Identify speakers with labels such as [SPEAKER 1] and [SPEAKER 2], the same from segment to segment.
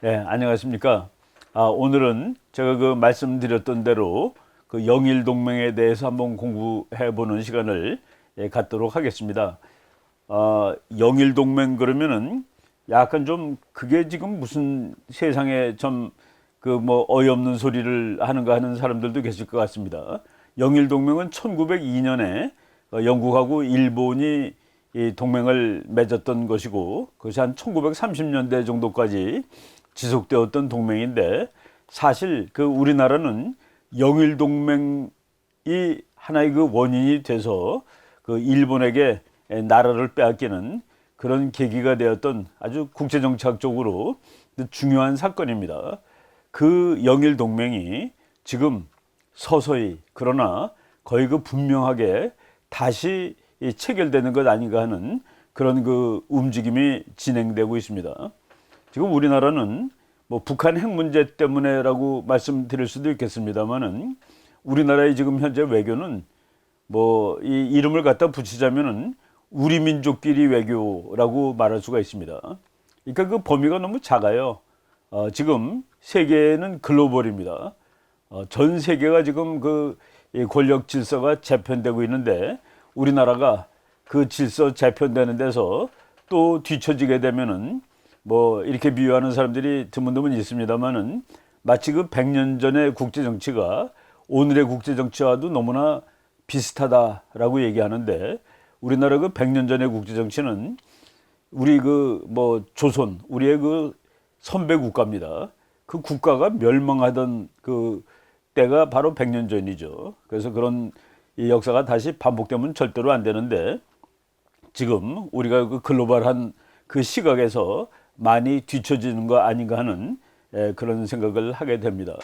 [SPEAKER 1] 네, 안녕하십니까. 오늘은 제가 말씀드렸던 대로 영일 동맹에 대해서 한번 공부해 보는 시간을 갖도록 하겠습니다. 영일 동맹 그러면은 약간 좀 그게 지금 무슨 세상에 좀 어이없는 소리를 하는가 하는 사람들도 계실 것 같습니다. 영일 동맹은 1902년에 영국하고 일본이 이 동맹을 맺었던 것이고, 그것이 한 1930년대 정도까지 지속되었던 동맹인데, 사실 우리나라는 영일 동맹이 하나의 원인이 돼서 일본에게 나라를 빼앗기는 그런 계기가 되었던 아주 국제정치학적으로 중요한 사건입니다. 그 영일 동맹이 지금 서서히, 그러나 거의 분명하게 다시 체결되는 것 아닌가 하는 그런 움직임이 진행되고 있습니다. 지금 우리나라는 북한 핵 문제 때문에라고 말씀드릴 수도 있겠습니다만은, 우리나라의 지금 현재 외교는 이 이름을 갖다 붙이자면은 우리 민족끼리 외교라고 말할 수가 있습니다. 그러니까 범위가 너무 작아요. 지금 세계는 글로벌입니다. 전 세계가 지금 이 권력 질서가 재편되고 있는데, 우리나라가 그 질서 재편되는 데서 또 뒤처지게 되면은 이렇게 비유하는 사람들이 드문드문 있습니다만은, 마치 100년 전의 국제 정치가 오늘의 국제 정치와도 너무나 비슷하다라고 얘기하는데, 우리나라 100년 전의 국제 정치는 우리 조선, 우리의 선배 국가입니다. 그 국가가 멸망하던 때가 바로 100년 전이죠. 그래서 그런 이 역사가 다시 반복되면 절대로 안 되는데, 지금 우리가 글로벌한 시각에서 많이 뒤처지는 거 아닌가 하는 그런 생각을 하게 됩니다.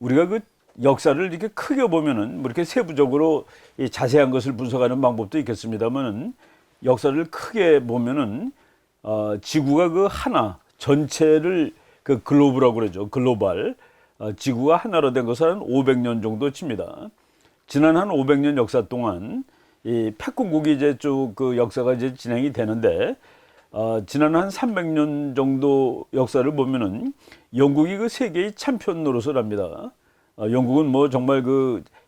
[SPEAKER 1] 우리가 역사를 이렇게 크게 보면은 이렇게 세부적으로 자세한 것을 분석하는 방법도 있겠습니다만은, 역사를 크게 보면은 지구가 하나 전체를 글로브라고 그러죠. 글로벌. 지구가 하나로 된 것은 한 500년 정도 칩니다. 지난 한 500년 역사 동안 이 패권국이 이제 쭉 역사가 이제 진행이 되는데, 지난 한 300년 정도 역사를 보면은 영국이 세계의 챔피언 노릇을 합니다. 영국은 정말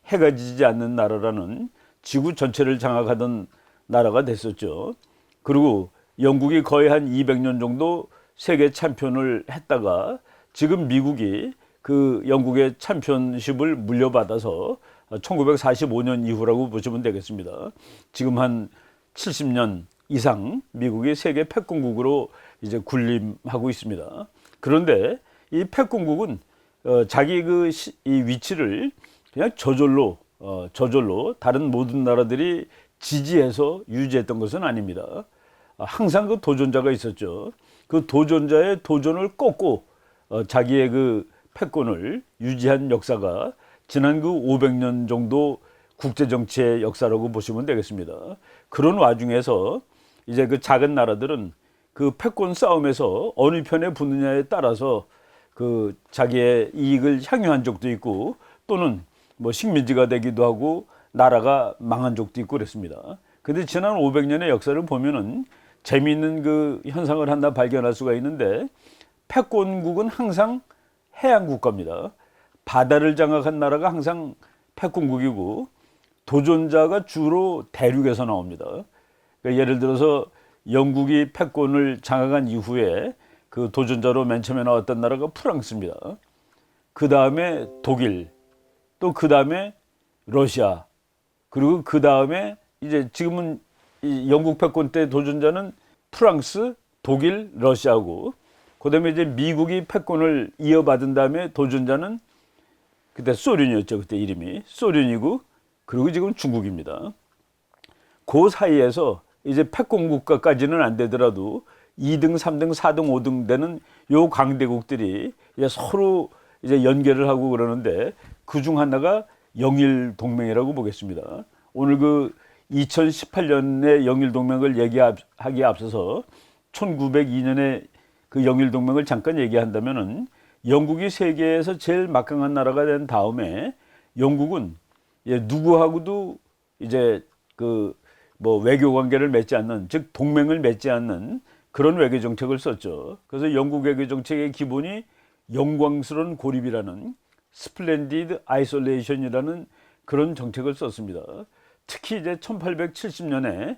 [SPEAKER 1] 해가 지지 않는 나라라는, 지구 전체를 장악하던 나라가 됐었죠. 그리고 영국이 거의 한 200년 정도 세계 챔피언을 했다가, 지금 미국이 영국의 챔피언십을 물려받아서 1945년 이후라고 보시면 되겠습니다. 지금 한 70년 이상 미국이 세계 패권국으로 이제 군림하고 있습니다. 그런데 이 패권국은 자기 이 위치를 그냥 저절로 다른 모든 나라들이 지지해서 유지했던 것은 아닙니다. 항상 도전자가 있었죠. 그 도전자의 도전을 꺾고 자기의 패권을 유지한 역사가 지난 500년 정도 국제정치의 역사라고 보시면 되겠습니다. 그런 와중에서 이제 작은 나라들은 패권 싸움에서 어느 편에 붙느냐에 따라서 자기의 이익을 향유한 적도 있고, 또는 식민지가 되기도 하고 나라가 망한 적도 있고 그랬습니다. 근데 지난 500년의 역사를 보면은 재미있는 현상을 하나 발견할 수가 있는데, 패권국은 항상 해양 국가입니다. 바다를 장악한 나라가 항상 패권국이고, 도전자가 주로 대륙에서 나옵니다. 그러니까 예를 들어서 영국이 패권을 장악한 이후에 도전자로 맨 처음에 나왔던 나라가 프랑스입니다. 그 다음에 독일, 또 그 다음에 러시아, 그리고 그 다음에 이제 지금은 이 영국 패권 때 도전자는 프랑스, 독일, 러시아고, 그 다음에 이제 미국이 패권을 이어받은 다음에 도전자는 그때 소련이었죠. 그때 이름이 소련이고, 그리고 지금 중국입니다. 그 사이에서 이제 패권 국가까지는 안 되더라도 2등, 3등, 4등, 5등 되는 요 강대국들이 이제 서로 이제 연계를 하고 그러는데, 그중 하나가 영일 동맹이라고 보겠습니다. 오늘 2018년에 영일 동맹을 얘기하기에 앞서서 1902년에 영일 동맹을 잠깐 얘기한다면은, 영국이 세계에서 제일 막강한 나라가 된 다음에 영국은 누구하고도 이제 외교 관계를 맺지 않는, 즉 동맹을 맺지 않는 그런 외교 정책을 썼죠. 그래서 영국 외교 정책의 기본이 영광스러운 고립이라는 스플렌디드 아이솔레이션이라는 그런 정책을 썼습니다. 특히 이제 1870년에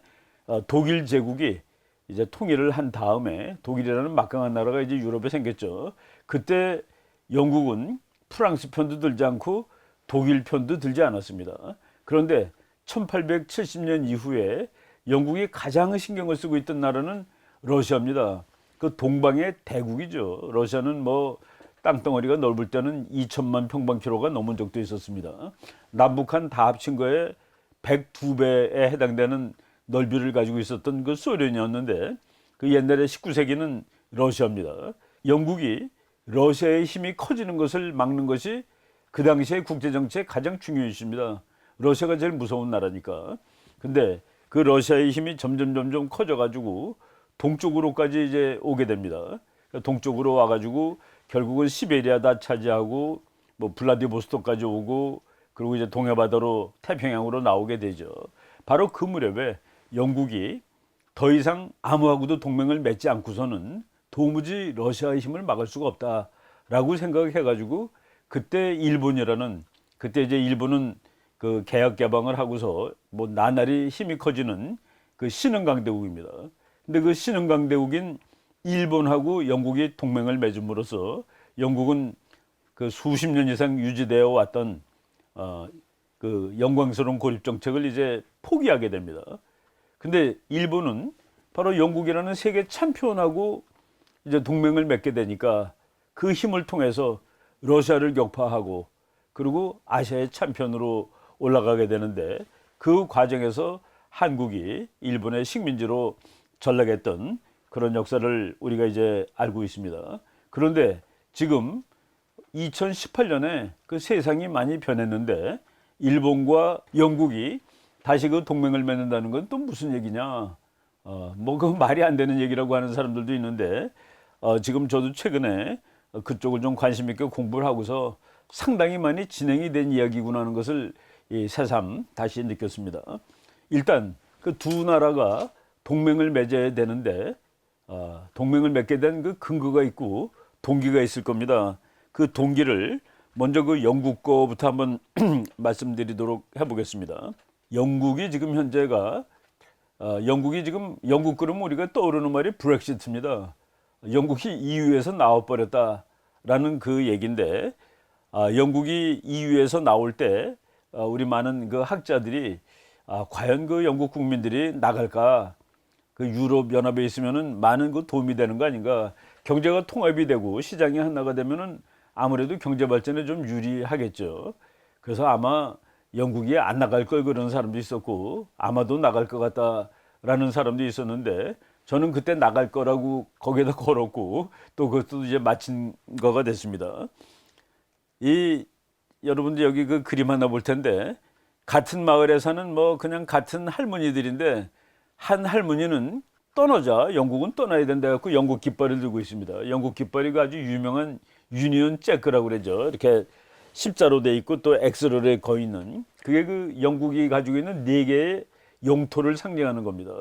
[SPEAKER 1] 독일 제국이 이제 통일을 한 다음에 독일이라는 막강한 나라가 이제 유럽에 생겼죠. 그때 영국은 프랑스 편도 들지 않고 독일 편도 들지 않았습니다. 그런데 1870년 이후에 영국이 가장 신경을 쓰고 있던 나라는 러시아입니다. 그 동방의 대국이죠. 러시아는 뭐 땅덩어리가 넓을 때는 2천만 평방킬로가 넘은 적도 있었습니다. 남북한 다 합친 거에 102배에 해당되는 넓이를 가지고 있었던 그 소련이었는데 그 옛날에 19세기는 러시아입니다. 영국이 러시아의 힘이 커지는 것을 막는 것이 그 당시의 국제정치의 가장 중요한 이슈입니다. 러시아가 제일 무서운 나라니까. 근데 그 러시아의 힘이 점점 커져가지고 동쪽으로까지 이제 오게 됩니다. 동쪽으로 와가지고 결국은 시베리아 다 차지하고 뭐 블라디보스토크까지 오고 그리고 이제 동해바다로 태평양으로 나오게 되죠. 바로 그 무렵에 영국이 더 이상 아무하고도 동맹을 맺지 않고서는 도무지 러시아의 힘을 막을 수가 없다라고 생각해가지고 그때 이제 일본은 그 개혁 개방을 하고서 뭐 나날이 힘이 커지는 그 신흥강대국입니다. 근데 그 신흥강대국인 일본하고 영국이 동맹을 맺음으로써 영국은 그 수십 년 이상 유지되어 왔던 그 영광스러운 고립 정책을 이제 포기하게 됩니다. 근데 일본은 바로 영국이라는 세계 챔피언하고 이제 동맹을 맺게 되니까 그 힘을 통해서 러시아를 격파하고 그리고 아시아의 챔피언으로 올라가게 되는데 그 과정에서 한국이 일본의 식민지로 전락했던 그런 역사를 우리가 이제 알고 있습니다. 그런데 지금 2018년에 그 세상이 많이 변했는데 일본과 영국이 다시 그 동맹을 맺는다는 건 또 무슨 얘기냐? 뭐 그 말이 안 되는 얘기라고 하는 사람들도 있는데 지금 저도 최근에 그쪽을 좀 관심 있게 공부를 하고서 상당히 많이 진행이 된 이야기구나 하는 것을 새삼 다시 느꼈습니다. 일단 그 두 나라가 동맹을 맺어야 되는데 동맹을 맺게 된 그 근거가 있고 동기가 있을 겁니다. 그 동기를 먼저 그 영국 거부터 한번 말씀드리도록 해보겠습니다. 영국이 지금 현재가 영국 그러면 우리가 떠오르는 말이 브렉시트입니다. 영국이 EU에서 나와버렸다라는 그 얘기인데 영국이 EU에서 나올 때 우리 많은 그 학자들이 과연 그 영국 국민들이 나갈까? 그 유럽 연합에 있으면은 많은 그 도움이 되는 거 아닌가? 경제가 통합이 되고 시장이 하나가 되면은 아무래도 경제 발전에 좀 유리하겠죠. 그래서 아마 영국이 안 나갈 걸 그러는 사람도 있었고 아마도 나갈 것 같다라는 사람도 있었는데 저는 그때 나갈 거라고 거기에다 걸었고 또 그것도 이제 마친 거가 됐습니다. 여러분들 여기 그 그림 하나 볼 텐데 같은 마을에 사는 뭐 그냥 같은 할머니들인데 한 할머니는 떠나자 영국은 떠나야 된다 해갖고 영국 깃발을 들고 있습니다. 영국 깃발이 아주 유명한 유니온 잭크라고 그러죠. 이렇게 십자로 돼 있고 또 X로에 거 있는 그게 그 영국이 가지고 있는 네 개의 영토를 상징하는 겁니다.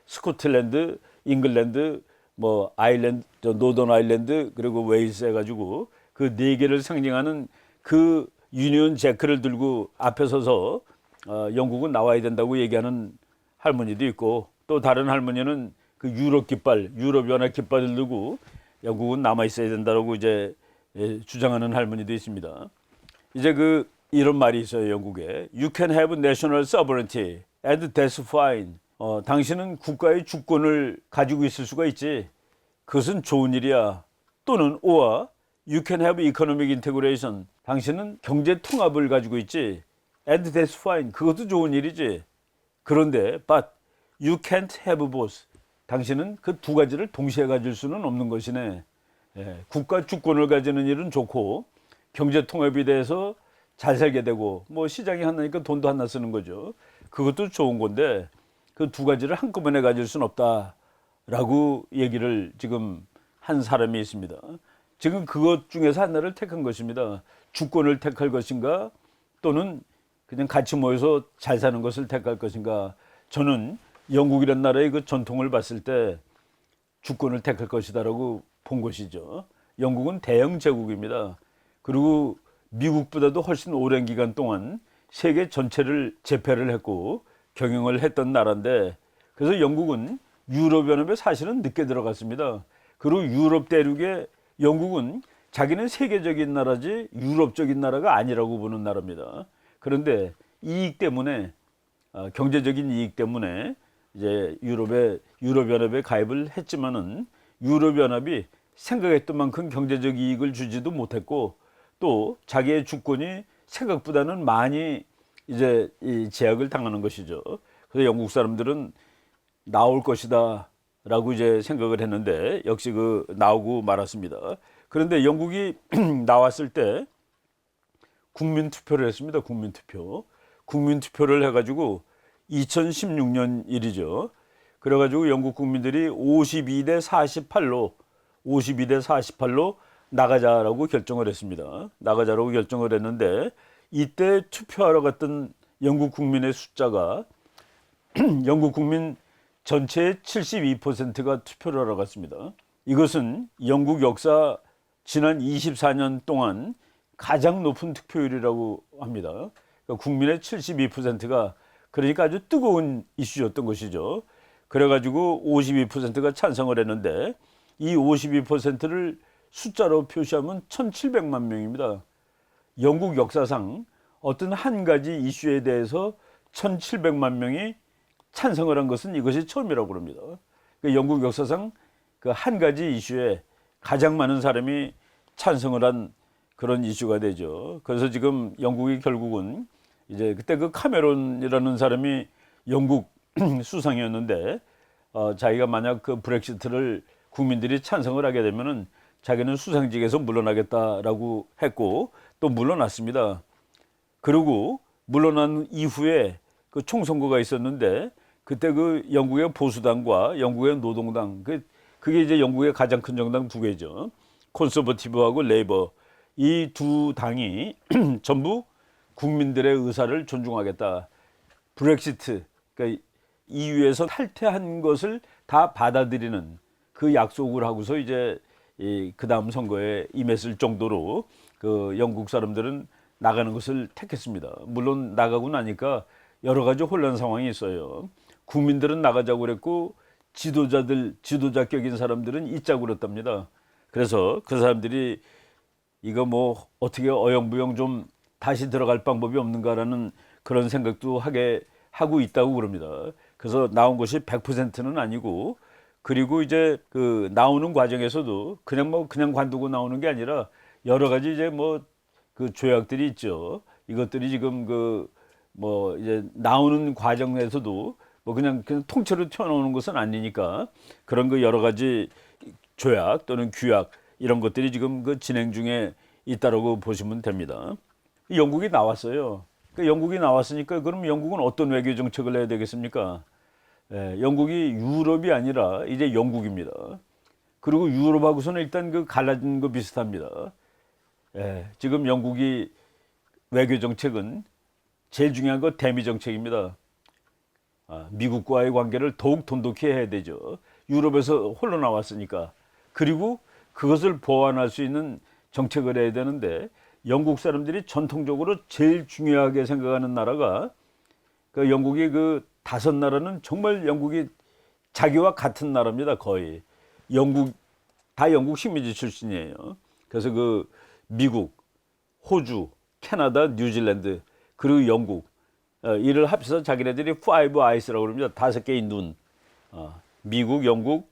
[SPEAKER 1] 스코틀랜드, 잉글랜드, 뭐 아일랜드, 노던 아일랜드 그리고 웨일스 해가지고 그 네 개를 상징하는 그 유니온 잭크를 들고 앞에 서서 영국은 나와야 된다고 얘기하는 할머니도 있고 또 다른 할머니는 그 유럽 깃발, 유럽 연합 깃발을 들고 영국은 남아 있어야 된다고 이제 주장하는 할머니도 있습니다. 이제 그 이런 말이 있어요. 영국에 You can have national sovereignty and that's fine. 당신은 국가의 주권을 가지고 있을 수가 있지. 그것은 좋은 일이야. 또는 or You can have economic integration. 당신은 경제 통합을 가지고 있지. And that's fine. 그것도 좋은 일이지. 그런데 but you can't have both. 당신은 그 두 가지를 동시에 가질 수는 없는 것이네. 국가 주권을 가지는 일은 좋고 경제 통합에 대해서 잘 살게 되고 뭐 시장이 하나니까 돈도 하나 쓰는 거죠. 그것도 좋은 건데 그 두 가지를 한꺼번에 가질 수는 없다라고 얘기를 지금 한 사람이 있습니다. 지금 그것 중에서 하나를 택한 것입니다. 주권을 택할 것인가 또는 그냥 같이 모여서 잘 사는 것을 택할 것인가. 저는 영국이라는 나라의 그 전통을 봤을 때 주권을 택할 것이다라고 본 것이죠. 영국은 대영 제국입니다. 그리고 미국보다도 훨씬 오랜 기간 동안 세계 전체를 제패를 했고 경영을 했던 나라인데, 그래서 영국은 유럽연합에 사실은 늦게 들어갔습니다. 그리고 유럽 대륙에 영국은 자기는 세계적인 나라지 유럽적인 나라가 아니라고 보는 나라입니다. 그런데 이익 때문에, 경제적인 이익 때문에 이제 유럽연합에 가입을 했지만은 유럽연합이 생각했던 만큼 경제적 이익을 주지도 못했고, 또 자기의 주권이 생각보다는 많이 이제 이 제약을 당하는 것이죠. 그래서 영국 사람들은 나올 것이다 라고 이제 생각을 했는데 역시 그 나오고 말았습니다. 그런데 영국이 나왔을 때 국민 투표를 했습니다. 국민 투표를 해가지고 2016년 일이죠. 그래가지고 영국 국민들이 52대 48로 나가자라고 결정을 했습니다. 나가자라고 결정을 했는데, 이때 투표하러 갔던 영국 국민의 숫자가 영국 국민 전체의 72%가 투표를 하러 갔습니다. 이것은 영국 역사 지난 24년 동안 가장 높은 투표율이라고 합니다. 그러니까 국민의 72%가, 그러니까 아주 뜨거운 이슈였던 것이죠. 그래가지고 52%가 찬성을 했는데, 이 52%를 숫자로 표시하면 1700만 명입니다. 영국 역사상 어떤 한 가지 이슈에 대해서 1700만 명이 찬성을 한 것은 이것이 처음이라고 합니다. 그러니까 영국 역사상 그 한 가지 이슈에 가장 많은 사람이 찬성을 한 그런 이슈가 되죠. 그래서 지금 영국이 결국은 이제 그때 그 카메론이라는 사람이 영국 수상이었는데, 자기가 만약 그 브렉시트를 국민들이 찬성을 하게 되면은 자기는 수상직에서 물러나겠다라고 했고, 또 물러났습니다. 그리고 물러난 이후에 그 총선거가 있었는데, 그때 그 영국의 보수당과 영국의 노동당, 그게 이제 영국의 가장 큰 정당 두 개죠. 콘서버티브하고 레이버, 이 두 당이 전부 국민들의 의사를 존중하겠다, 브렉시트, 그러니까 EU에서 탈퇴한 것을 다 받아들이는 그 약속을 하고서 이제 그 다음 선거에 임했을 정도로 그 영국 사람들은 나가는 것을 택했습니다. 물론 나가고 나니까 여러 가지 혼란 상황이 있어요. 국민들은 나가자고 그랬고, 지도자격인 사람들은 있자고 그랬답니다. 그래서 그 사람들이 이거 뭐 어떻게 어영부영 좀 다시 들어갈 방법이 없는가라는 그런 생각도 하고 있다고 그럽니다. 그래서 나온 것이 100%는 아니고, 그리고 이제 그 나오는 과정에서도 그냥 관두고 나오는 게 아니라 여러 가지 이제 뭐 그 조약들이 있죠. 이것들이 지금 그 뭐 이제 나오는 과정에서도 뭐 그냥 통째로 튀어나오는 것은 아니니까, 그런 그 여러 가지 조약 또는 규약 이런 것들이 지금 그 진행 중에 있다라고 보시면 됩니다. 영국이 나왔어요. 그 영국이 나왔으니까 그럼 영국은 어떤 외교 정책을 해야 되겠습니까? 영국이 유럽이 아니라 이제 영국입니다. 그리고 유럽하고서는 일단 그 갈라진 거 비슷합니다. 지금 영국이 외교 정책은 제일 중요한 거 대미 정책입니다. 미국과의 관계를 더욱 돈독히 해야 되죠. 유럽에서 홀로 나왔으니까. 그리고 그것을 보완할 수 있는 정책을 해야 되는데, 영국 사람들이 전통적으로 제일 중요하게 생각하는 나라가, 그 영국이 그 5나라는 정말 영국이 자기와 같은 나라입니다. 거의 다 영국 식민지 출신이에요. 그래서 그 미국, 호주, 캐나다, 뉴질랜드, 그리고 영국, 이를 합쳐서 자기네들이 Five Eyes라고 그럽니다. 5개의 눈. 미국, 영국,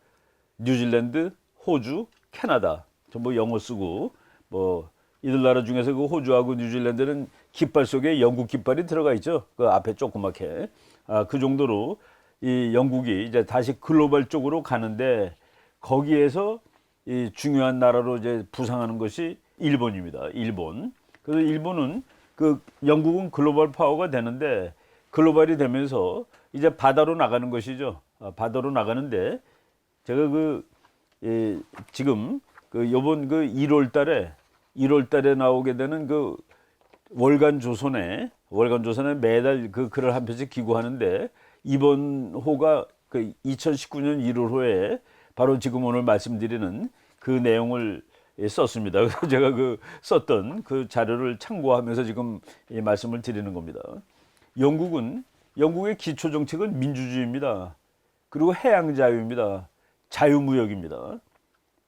[SPEAKER 1] 뉴질랜드, 호주, 캐나다. 전부 영어 쓰고, 뭐 이들 나라 중에서 그 호주하고 뉴질랜드는 깃발 속에 영국 깃발이 들어가 있죠. 그 앞에 조그맣게. 그 정도로 이 영국이 이제 다시 글로벌 쪽으로 가는데, 거기에서 이 중요한 나라로 이제 부상하는 것이 일본입니다. 일본. 그래서 일본은 그 영국은 글로벌 파워가 되는데, 글로벌이 되면서 이제 바다로 나가는 것이죠. 바다로 나가는데, 제가 지금 요번 1월 달에 나오게 되는 그 월간 조선에 매달 그 글을 한 편씩 기고하는데, 이번 호가 그 2019년 1월 호에 바로 지금 오늘 말씀드리는 그 내용을 썼습니다. 그래서 제가 그 썼던 그 자료를 참고하면서 지금 이 말씀을 드리는 겁니다. 영국의 기초 정책은 민주주의입니다. 그리고 해양 자유입니다. 자유무역입니다.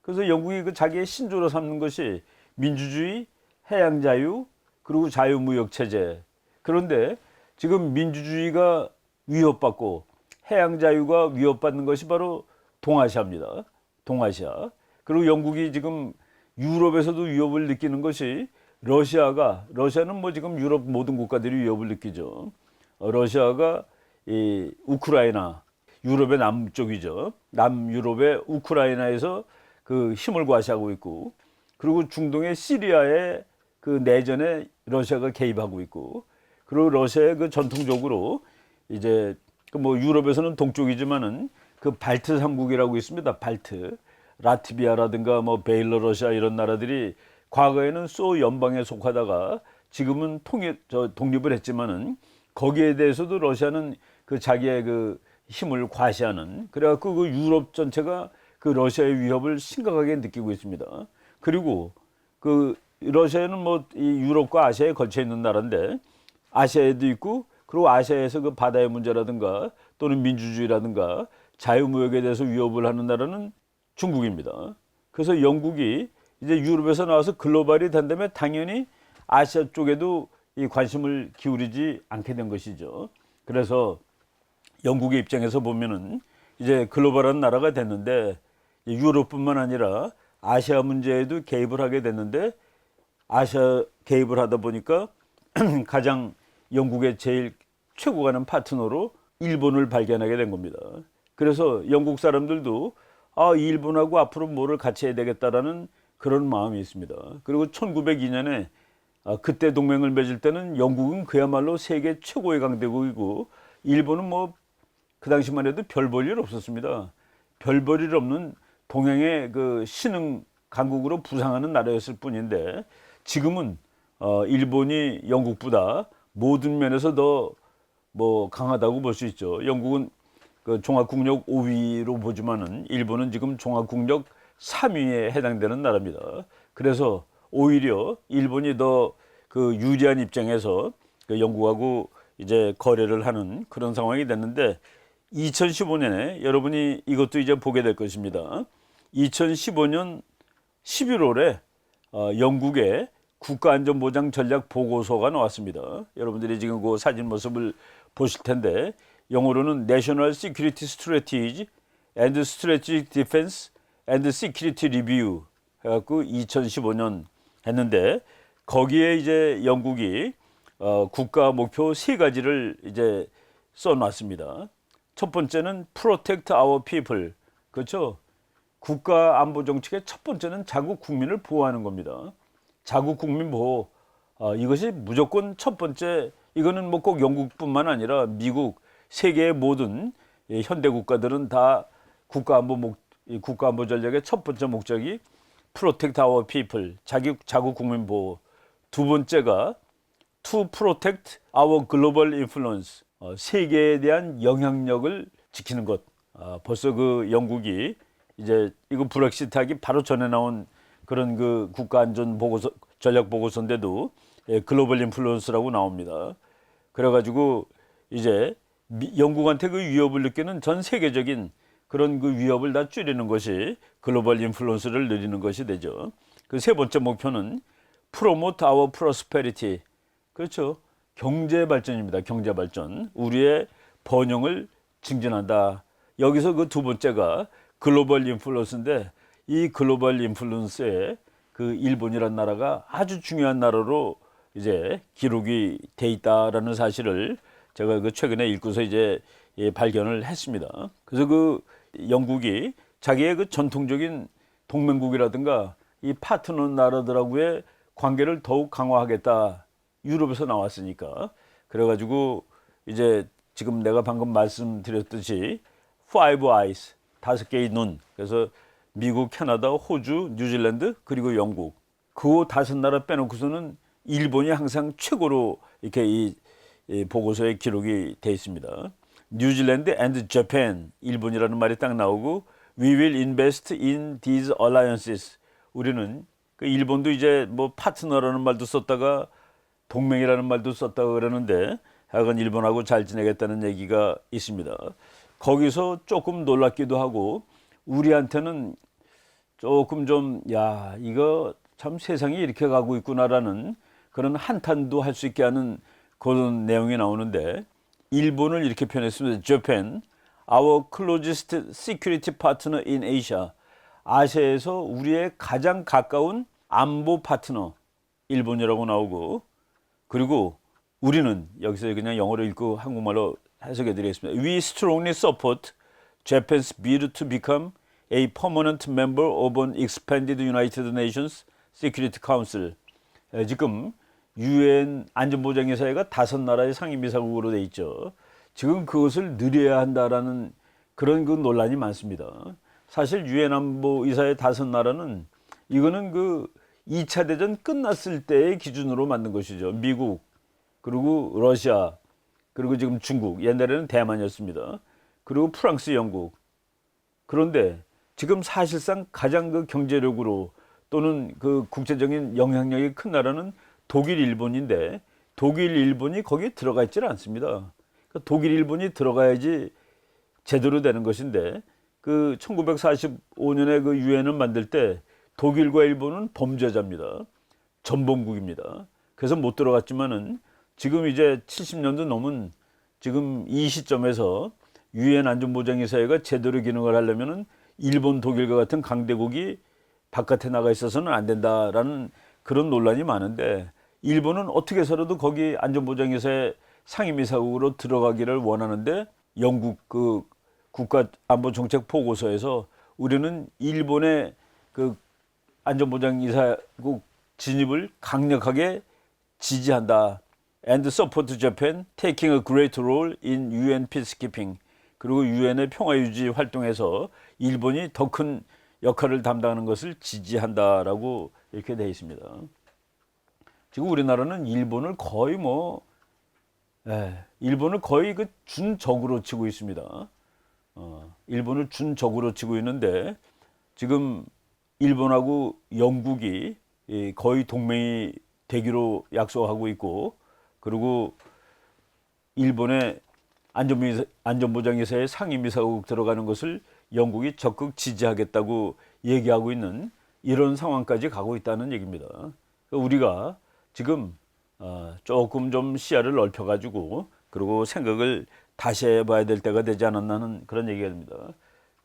[SPEAKER 1] 그래서 영국이 그 자기의 신조로 삼는 것이 민주주의, 해양 자유, 그리고 자유무역 체제. 그런데 지금 민주주의가 위협받고 해양 자유가 위협받는 것이 바로 동아시아입니다. 동아시아. 그리고 영국이 지금 유럽에서도 위협을 느끼는 것이 러시아는 뭐 지금 유럽 모든 국가들이 위협을 느끼죠. 러시아가 이 우크라이나, 유럽의 남쪽이죠. 남유럽의 우크라이나에서 그 힘을 과시하고 있고, 그리고 중동의 시리아의 그 내전에 러시아가 개입하고 있고, 그리고 러시아의 그 전통적으로 이제 그 뭐 유럽에서는 동쪽이지만은 그 발트 삼국이라고 있습니다. 발트. 라트비아라든가 뭐 베일러러시아 이런 나라들이 과거에는 소 연방에 속하다가 지금은 독립을 했지만은 거기에 대해서도 러시아는 그 자기의 그 힘을 과시하는, 그래갖고 그 유럽 전체가 그 러시아의 위협을 심각하게 느끼고 있습니다. 그리고 그 러시아는 뭐 이 유럽과 아시아에 걸쳐 있는 나라인데 아시아에도 있고, 그리고 아시아에서 그 바다의 문제라든가 또는 민주주의라든가 자유무역에 대해서 위협을 하는 나라는 중국입니다. 그래서 영국이 이제 유럽에서 나와서 글로벌이 된다면 당연히 아시아 쪽에도 이 관심을 기울이지 않게 된 것이죠. 그래서 영국의 입장에서 보면은 이제 글로벌한 나라가 됐는데 유럽뿐만 아니라 아시아 문제에도 개입을 하게 됐는데, 아시아 개입을 하다 보니까 가장 영국의 제일 최고 가는 파트너로 일본을 발견하게 된 겁니다. 그래서 영국 사람들도 일본하고 앞으로 뭐를 같이 해야 되겠다라는 그런 마음이 있습니다. 그리고 1902년에 그때 동맹을 맺을 때는 영국은 그야말로 세계 최고의 강대국이고 일본은 뭐 그 당시만 해도 별 볼 일 없었습니다. 별 볼 일 없는 동양의 그 신흥 강국으로 부상하는 나라였을 뿐인데, 지금은 일본이 영국보다 모든 면에서 더 뭐 강하다고 볼 수 있죠. 영국은 그 종합국력 5위로 보지만은 일본은 지금 종합국력 3위에 해당되는 나라입니다. 그래서 오히려 일본이 더 그 유리한 입장에서 그 영국하고 이제 거래를 하는 그런 상황이 됐는데, 2015년에 여러분이 이것도 이제 보게 될 것입니다. 2015년 11월에 영국의 국가안전보장 전략 보고서가 나왔습니다. 여러분들이 지금 그 사진 모습을 보실 텐데, 영어로는 National Security Strategy and Strategic Defense and Security Review 해갖고 2015년 했는데, 거기에 이제 영국이 국가 목표 3가지를 이제 써놨습니다. 첫 번째는 Protect Our People. 그렇죠? 국가 안보 정책의 첫 번째는 자국 국민을 보호하는 겁니다. 자국 국민 보호. 이것이 무조건 첫 번째. 이거는 뭐 꼭 영국뿐만 아니라 미국, 세계의 모든 현대 국가들은 다 국가안보 전략의 첫 번째 목적이 Protect Our People. 자국 국민 보호. 두 번째가 To Protect Our Global Influence. 세계에 대한 영향력을 지키는 것. 벌써 그 영국이 이제 이거 브렉시트하기 바로 전에 나온 그런 그 국가안전 보고서, 전략 보고서인데도 글로벌 인플루언스라고 나옵니다. 그래가지고 이제 영국한테 그 위협을 느끼는 전 세계적인 그런 그 위협을 다 줄이는 것이 글로벌 인플루언스를 늘리는 것이 되죠. 그 세 번째 목표는 Promote Our Prosperity. 그렇죠. 경제 발전입니다. 경제 발전. 우리의 번영을 증진한다. 여기서 그 두 번째가 글로벌 인플루언스인데, 이 글로벌 인플루언스에 그 일본이라는 나라가 아주 중요한 나라로 이제 기록이 돼 있다라는 사실을 제가 그 최근에 읽고서 이제 발견을 했습니다. 그래서 그 영국이 자기의 그 전통적인 동맹국이라든가 이 파트너 나라들하고의 관계를 더욱 강화하겠다. 유럽에서 나왔으니까. 그래가지고 이제 지금 내가 방금 말씀드렸듯이 Five Eyes, 5개의 눈. 그래서 미국, 캐나다, 호주, 뉴질랜드, 그리고 영국. 그 5나라 빼놓고서는 일본이 항상 최고로 이렇게 이 보고서에 기록이 돼 있습니다. 뉴질랜드 and Japan, 일본이라는 말이 딱 나오고, We will invest in these alliances. 우리는 그 일본도 이제 뭐 파트너라는 말도 썼다가 동맹이라는 말도 썼다고 그러는데 하여간 일본하고 잘 지내겠다는 얘기가 있습니다. 거기서 조금 놀랍기도 하고 우리한테는 조금 좀 야 이거 참 세상이 이렇게 가고 있구나라는 그런 한탄도 할 수 있게 하는 그런 내용이 나오는데 일본을 이렇게 표현했습니다. Japan, our closest security partner in Asia. 아시아에서 우리의 가장 가까운 안보 파트너 일본이라고 나오고 그리고 우리는 여기서 그냥 영어로 읽고 한국말로 해석해 드리겠습니다. We strongly support Japan's bid to become a permanent member of an expanded United Nations Security Council. 지금 유엔 안전보장이사회가 5나라의 상임이사국으로 돼 있죠. 지금 그것을 늘려야 한다라는 그런 그 논란이 많습니다. 사실 유엔 안보이사회 5나라는 이거는 그 2차 대전 끝났을 때의 기준으로 만든 것이죠. 미국, 그리고 러시아, 그리고 지금 중국, 옛날에는 대만이었습니다. 그리고 프랑스, 영국. 그런데 지금 사실상 가장 그 경제력으로 또는 그 국제적인 영향력이 큰 나라는 독일, 일본인데 독일, 일본이 거기에 들어가 있지는 않습니다. 그러니까 독일, 일본이 들어가야지 제대로 되는 것인데 그 1945년에 그 유엔을 만들 때 독일과 일본은 범죄자입니다. 전범국입니다. 그래서 못 들어갔지만은 지금 이제 70년도 넘은 지금 이 시점에서 유엔 안전보장이사회가 제대로 기능을 하려면은 일본, 독일과 같은 강대국이 바깥에 나가 있어서는 안 된다라는 그런 논란이 많은데 일본은 어떻게 해서라도 거기 안전보장이사회 상임이사국으로 들어가기를 원하는데 영국 그 국가안보정책 보고서에서 우리는 일본의 그 안전보장이사국 진입을 강력하게 지지한다. And support Japan taking a great role in UN peacekeeping. 그리고 유엔의 평화유지 활동에서 일본이 더 큰 역할을 담당하는 것을 지지한다라고 이렇게 되어 있습니다. 지금 우리나라는 일본을 거의 일본을 거의 그 준적으로 치고 있습니다. 일본을 준적으로 치고 있는데 지금 일본하고 영국이 거의 동맹이 되기로 약속하고 있고 그리고 일본의 안전보장이사회 상임이사국 들어가는 것을 영국이 적극 지지하겠다고 얘기하고 있는 이런 상황까지 가고 있다는 얘기입니다. 우리가 지금 조금 좀 시야를 넓혀가지고 그리고 생각을 다시 해봐야 될 때가 되지 않았나 하는 그런 얘기가 됩니다.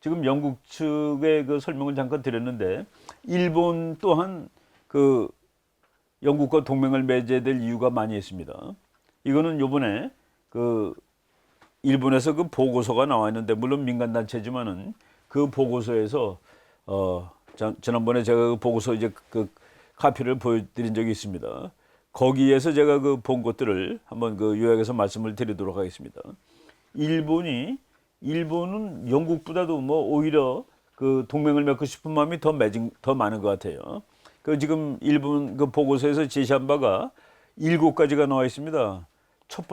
[SPEAKER 1] 지금 영국 측의 그 설명을 잠깐 드렸는데 일본 또한 그 영국과 동맹을 맺어야 될 이유가 많이 있습니다. 이거는 요번에 그 일본에서 그 보고서가 나와 있는데 물론 민간단체지만은 그 보고서에서 지난번에 제가 그 보고서 이제 그 카피를 보여드린 적이 있습니다. 거기에서 제가 그 본 것들을 한번 그 요약해서 말씀을 드리도록 하겠습니다. 일본은 영국보다도 뭐 오히려 그 동맹을 맺고 싶은 마음이 더 많은 것 같아요. 그 지금 일본 그 보고서에서 제시한 바가 7가지가 나와 있습니다. 첫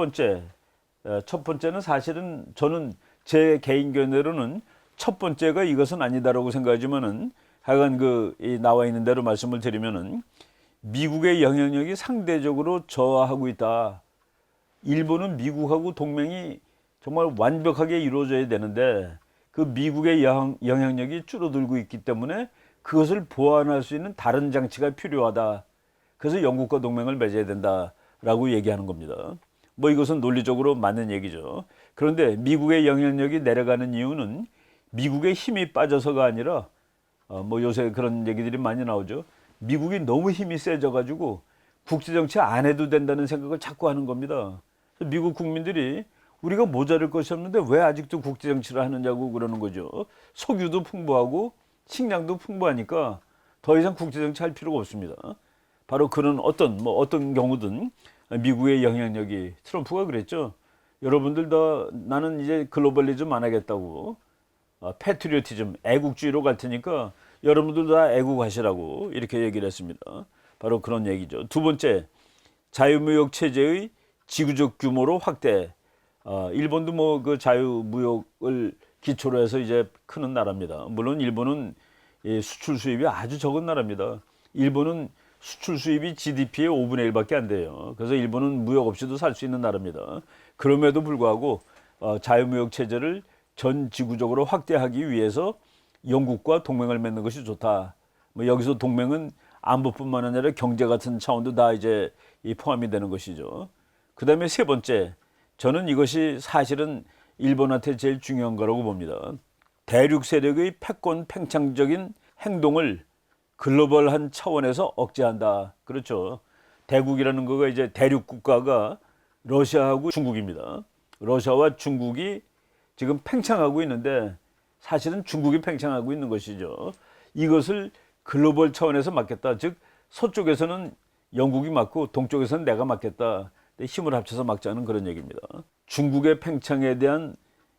[SPEAKER 1] 번째는 사실은 저는 제 개인 견해로는 첫 번째가 이것은 아니다라고 생각하지만은 하여간 나와 있는 대로 말씀을 드리면은 미국의 영향력이 상대적으로 저하하고 있다. 일본은 미국하고 동맹이 정말 완벽하게 이루어져야 되는데 그 미국의 영향력이 줄어들고 있기 때문에 그것을 보완할 수 있는 다른 장치가 필요하다. 그래서 영국과 동맹을 맺어야 된다라고 얘기하는 겁니다. 뭐 이것은 논리적으로 맞는 얘기죠. 그런데 미국의 영향력이 내려가는 이유는 미국의 힘이 빠져서가 아니라 뭐 요새 그런 얘기들이 많이 나오죠. 미국이 너무 힘이 세져가지고 국제정치 안 해도 된다는 생각을 자꾸 하는 겁니다. 미국 국민들이 우리가 모자랄 것이 없는데 왜 아직도 국제정치를 하느냐고 그러는 거죠. 석유도 풍부하고 식량도 풍부하니까 더 이상 국제정치 할 필요가 없습니다. 바로 그런 어떤 경우든 미국의 영향력이 트럼프가 그랬죠. 여러분들 다 나는 이제 글로벌리즘 안 하겠다고 패트리오티즘 애국주의로 갈 테니까 여러분들 다 애국하시라고 이렇게 얘기를 했습니다. 바로 그런 얘기죠. 두 번째, 자유무역 체제의 지구적 규모로 확대. 일본도 뭐 그 자유무역을 기초로 해서 이제 크는 나라입니다. 물론 일본은 수출 수입이 아주 적은 나라입니다. 일본은 수출 수입이 GDP의 5분의 1밖에 안 돼요. 그래서 일본은 무역 없이도 살 수 있는 나라입니다. 그럼에도 불구하고 자유무역 체제를 전 지구적으로 확대하기 위해서 영국과 동맹을 맺는 것이 좋다. 뭐 여기서 동맹은 안보뿐만 아니라 경제 같은 차원도 다 이제 포함이 되는 것이죠. 그 다음에 세 번째, 저는 이것이 사실은 일본한테 제일 중요한 거라고 봅니다. 대륙 세력의 패권 팽창적인 행동을 글로벌한 차원에서 억제한다. 그렇죠. 대국이라는 거가 이제 대륙 국가가 러시아하고 중국입니다. 러시아와 중국이 지금 팽창하고 있는데 사실은 중국이 팽창하고 있는 것이죠. 이것을 글로벌 차원에서 막겠다. 즉 서쪽에서는 영국이 막고 동쪽에서는 내가 막겠다. 힘을 합쳐서 막자는 그런 얘기입니다. 중국의 팽창에 대한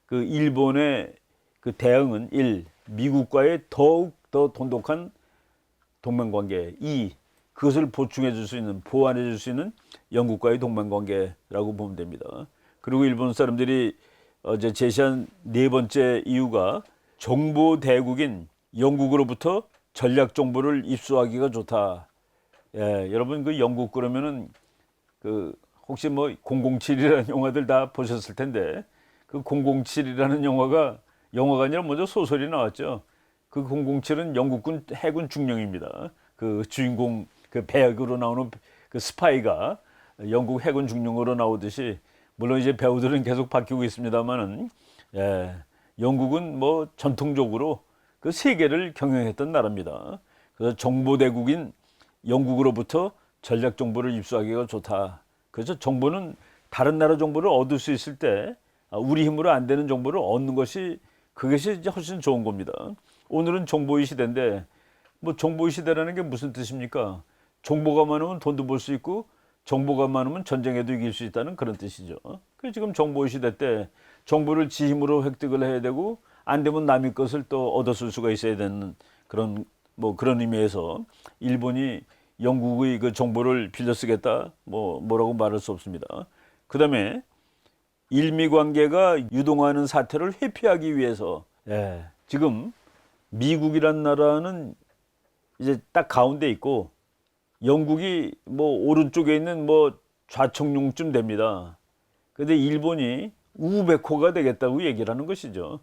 [SPEAKER 1] 그 일본의 그 대응은 1. 미국과의 더욱 더 돈독한 동맹관계. 2. 그것을 보충해 줄 수 있는, 보완해 줄 수 있는 영국과의 동맹관계라고 보면 됩니다. 그리고 일본 사람들이 어제 제시한 네 번째 이유가 정보 대국인 영국으로부터 전략 정보를 입수하기가 좋다. 예, 여러분 그 영국 그러면은 그 혹시 뭐 007이라는 영화들 다 보셨을 텐데 그 007이라는 영화가 아니라 먼저 소설이 나왔죠. 그 007은 영국군 해군 중령입니다. 그 주인공 그 배역으로 나오는 그 스파이가 영국 해군 중령으로 나오듯이 물론 이제 배우들은 계속 바뀌고 있습니다만은 예, 영국은 뭐 전통적으로 그 세계를 경영했던 나라입니다. 그래서 정보대국인 영국으로부터 전략 정보를 입수하기가 좋다. 그래서 정보는 다른 나라 정보를 얻을 수 있을 때 우리 힘으로 안 되는 정보를 얻는 것이 그것이 이제 훨씬 좋은 겁니다. 오늘은 정보의 시대인데 뭐 정보의 시대라는 게 무슨 뜻입니까? 정보가 많으면 돈도 벌 수 있고 정보가 많으면 전쟁에도 이길 수 있다는 그런 뜻이죠. 그래서 지금 정보의 시대 때 정보를 지 힘으로 획득을 해야 되고 안 되면 남의 것을 또 얻어쓸 수가 있어야 되는 그런 뭐 그런 의미에서 일본이 영국의 그 정보를 빌려 쓰겠다 뭐라고 말할 수 없습니다. 그다음에 일미 관계가 유동하는 사태를 회피하기 위해서 지금 미국이란 나라는 이제 딱 가운데 있고 영국이 뭐 오른쪽에 있는 뭐 좌청룡쯤 됩니다. 근데 일본이 우베코가 되겠다고 얘기를 하는 것이죠.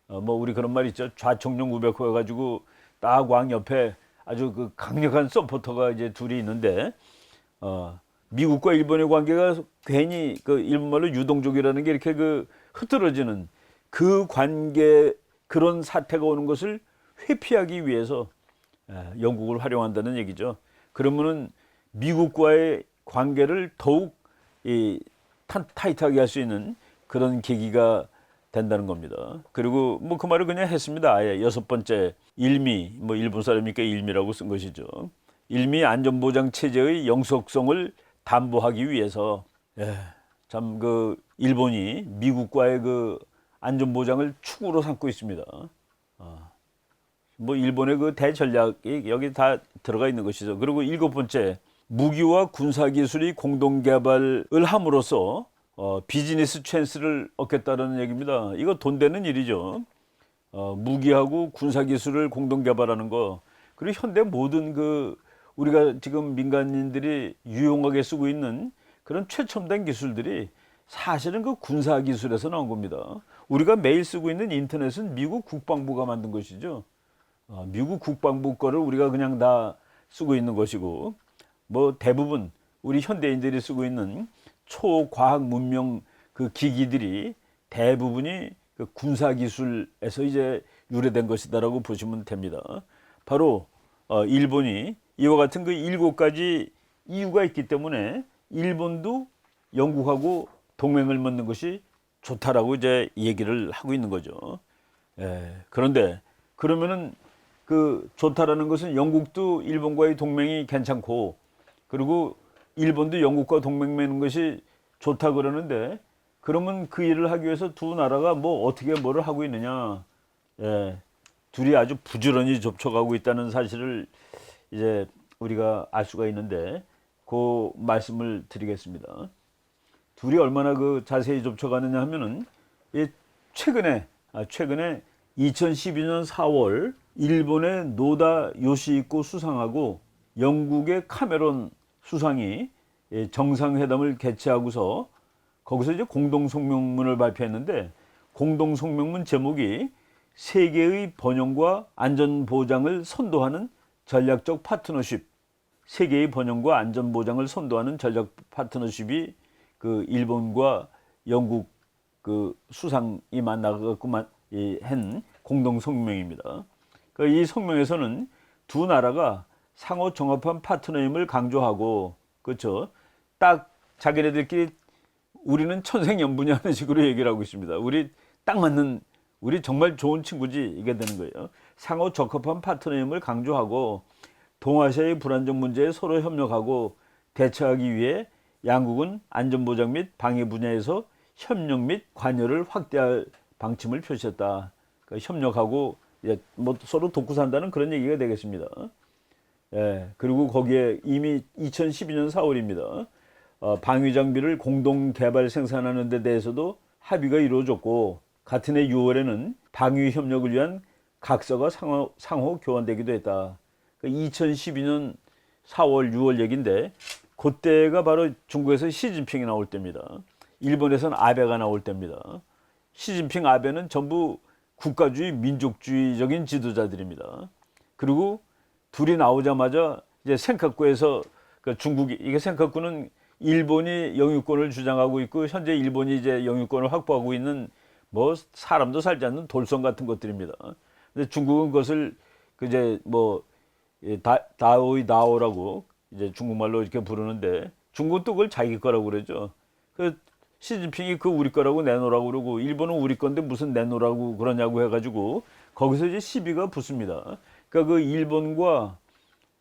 [SPEAKER 1] 뭐 우리 그런 말 있죠. 좌청룡 우베코 해가지고 딱 왕 옆에 아주 그 강력한 서포터가 이제 둘이 있는데 미국과 일본의 관계가 괜히 그 일본말로 유동적이라는 게 이렇게 그 흐트러지는 그 관계 그런 사태가 오는 것을 회피하기 위해서 영국을 활용한다는 얘기죠. 그러면은 미국과의 관계를 더욱 타이트하게 할 수 있는 그런 계기가 된다는 겁니다. 그리고 뭐 그 말을 그냥 했습니다. 아예 여섯 번째 일미 뭐 일본 사람이니까 일미라고 쓴 것이죠. 일미 안전보장 체제의 영속성을 담보하기 위해서 참 그 일본이 미국과의 그 안전보장을 축으로 삼고 있습니다. 뭐 일본의 그 대전략이 여기 다 들어가 있는 것이죠. 그리고 일곱 번째 무기와 군사 기술이 공동 개발을 함으로써 비즈니스 찬스를 얻겠다는 얘기입니다. 이거 돈 되는 일이죠. 무기하고 군사 기술을 공동 개발하는 거. 그리고 현대 모든 그 우리가 지금 민간인들이 유용하게 쓰고 있는 그런 최첨단 기술들이 사실은 그 군사 기술에서 나온 겁니다. 우리가 매일 쓰고 있는 인터넷은 미국 국방부가 만든 것이죠. 미국 국방부 거를 우리가 그냥 다 쓰고 있는 것이고 뭐 대부분 우리 현대인들이 쓰고 있는 초과학 문명 그 기기들이 대부분이 그 군사 기술에서 이제 유래된 것이다라고 보시면 됩니다. 바로 일본이 이와 같은 그 7가지 이유가 있기 때문에 일본도 영국하고 동맹을 맺는 것이 좋다라고 이제 얘기를 하고 있는 거죠. 그런데 그러면은 그 좋다라는 것은 영국도 일본과의 동맹이 괜찮고 그리고 일본도 영국과 동맹 맺는 것이 좋다 그러는데 그러면 그 일을 하기 위해서 두 나라가 뭐 어떻게 뭐를 하고 있느냐. 둘이 아주 부지런히 접촉하고 있다는 사실을 이제 우리가 알 수가 있는데 그 말씀을 드리겠습니다. 둘이 얼마나 그 자세히 접촉하느냐 하면은 최근에 최근에 2012년 4월 일본의 노다 요시히코 수상하고 영국의 카메론 수상이 정상회담을 개최하고서 거기서 이제 공동성명문을 발표했는데, 공동성명문 제목이 세계의 번영과 안전보장을 선도하는 전략적 파트너십, 세계의 번영과 안전보장을 선도하는 전략 파트너십이 그 일본과 영국 그 수상이 만나갖고 한 공동성명입니다. 이 성명에서는 두 나라가 상호 정합한 파트너임을 강조하고, 그렇죠, 딱 자기네들끼리 우리는 천생연분이라는 식으로 얘기를 하고 있습니다. 우리 딱 맞는, 우리 정말 좋은 친구지, 이게 되는 거예요. 상호 적합한 파트너임을 강조하고 동아시아의 불안정 문제에 서로 협력하고 대처하기 위해 양국은 안전보장 및 방위 분야에서 협력 및 관여를 확대할 방침을 표시했다. 그러니까 협력하고 뭐 서로 돕고 산다는 그런 얘기가 되겠습니다. 예, 그리고 거기에 이미 2012년 4월입니다. 방위 장비를 공동 개발 생산하는 데 대해서도 합의가 이루어졌고, 같은 해 6월에는 방위 협력을 위한 각서가 상호 교환되기도 했다. 2012년 4월, 6월 얘기인데, 그때가 바로 중국에서 시진핑이 나올 때입니다. 일본에서는 아베가 나올 때입니다. 시진핑, 아베는 전부 국가주의, 민족주의적인 지도자들입니다. 그리고 둘이 나오자마자 이제 센카쿠에서, 그러니까 중국이, 이게 센카쿠는 일본이 영유권을 주장하고 있고 현재 일본이 이제 영유권을 확보하고 있는 뭐 사람도 살지 않는 돌섬 같은 것들입니다. 근데 중국은 그것을 이제 뭐 다오이 다오라고 이제 중국말로 이렇게 부르는데, 중국은 또 그걸 자기 거라고 그러죠. 그 시진핑이 그 우리 거라고 내놓으라고 그러고, 일본은 우리 건데 무슨 내놓으라고 그러냐고 해가지고 거기서 이제 시비가 붙습니다. 그러니까 그 일본과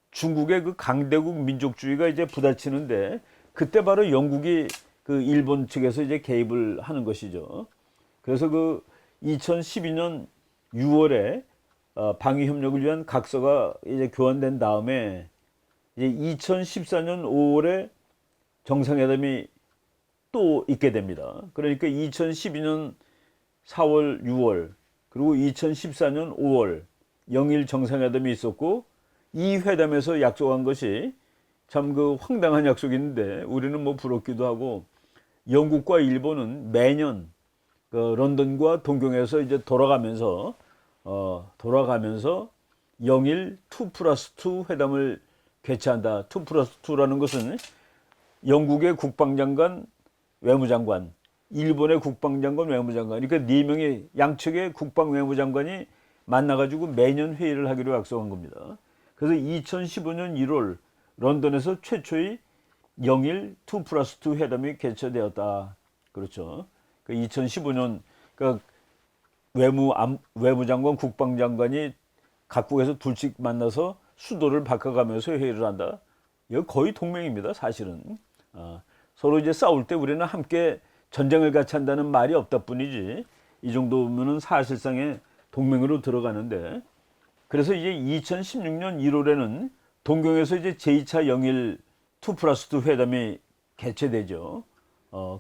[SPEAKER 1] 중국의 그 강대국 민족주의가 이제 부딪히는데, 그때 바로 영국이 그 일본 측에서 이제 개입을 하는 것이죠. 그래서 그 2012년 6월에 방위 협력을 위한 각서가 이제 교환된 다음에 이제 2014년 5월에 정상회담이 또 있게 됩니다. 그러니까 2012년 4월, 6월, 그리고 2014년 5월 영일 정상회담이 있었고, 이 회담에서 약속한 것이 참 그 황당한 약속인데 우리는 뭐 부럽기도 하고, 영국과 일본은 매년 그 런던과 동경에서 이제 돌아가면서 영일 2+2 회담을 개최한다. 2+2라는 것은 영국의 국방장관, 외무장관, 일본의 국방장관, 외무장관, 그러니까 네 명의 양측의 국방 외무장관이 만나가지고 매년 회의를 하기로 약속한 겁니다. 그래서 2015년 1월 런던에서 최초의 영일 2+2 회담이 개최되었다. 그렇죠. 2015년 그러니까 외무장관, 국방장관이 각국에서 둘씩 만나서 수도를 바꿔가면서 회의를 한다. 이거 거의 동맹입니다, 사실은. 서로 이제 싸울 때 우리는 함께 전쟁을 같이 한다는 말이 없다 뿐이지, 이 정도면은 사실상의 동맹으로 들어가는데, 그래서 이제 2016년 1월에는 동경에서 이제 제2차 영일 2+2 회담이 개최되죠.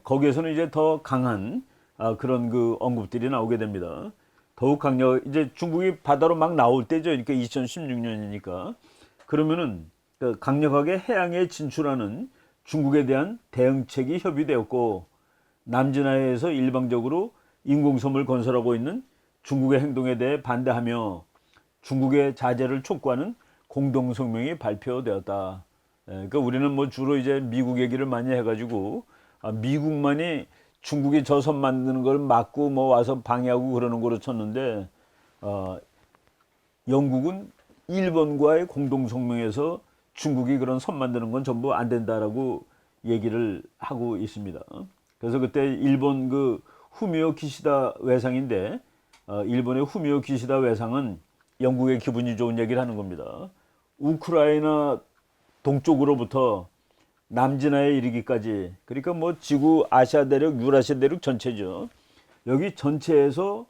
[SPEAKER 1] 거기에서는 이제 더 강한 그런 그 언급들이 나오게 됩니다. 더욱 이제 중국이 바다로 막 나올 때죠. 그러니까 2016년이니까. 그러면은 강력하게 해양에 진출하는 중국에 대한 대응책이 협의되었고, 남진해에서 일방적으로 인공섬을 건설하고 있는 중국의 행동에 대해 반대하며 중국의 자제를 촉구하는 공동성명이 발표되었다. 그러니까 우리는 뭐 주로 이제 미국 얘기를 많이 해가지고, 미국만이 중국이 저 섬 만드는 걸 막고 뭐 와서 방해하고 그러는 거로 쳤는데, 영국은 일본과의 공동성명에서 중국이 그런 섬 만드는 건 전부 안 된다라고 얘기를 하고 있습니다. 그래서 그때 일본 그 후미오 기시다 외상인데, 일본의 후미오 기시다 외상은 영국의 기분이 좋은 얘기를 하는 겁니다. 우크라이나 동쪽으로부터 남진해에 이르기까지, 그러니까 뭐 지구 아시아 대륙, 유라시아 대륙 전체죠. 여기 전체에서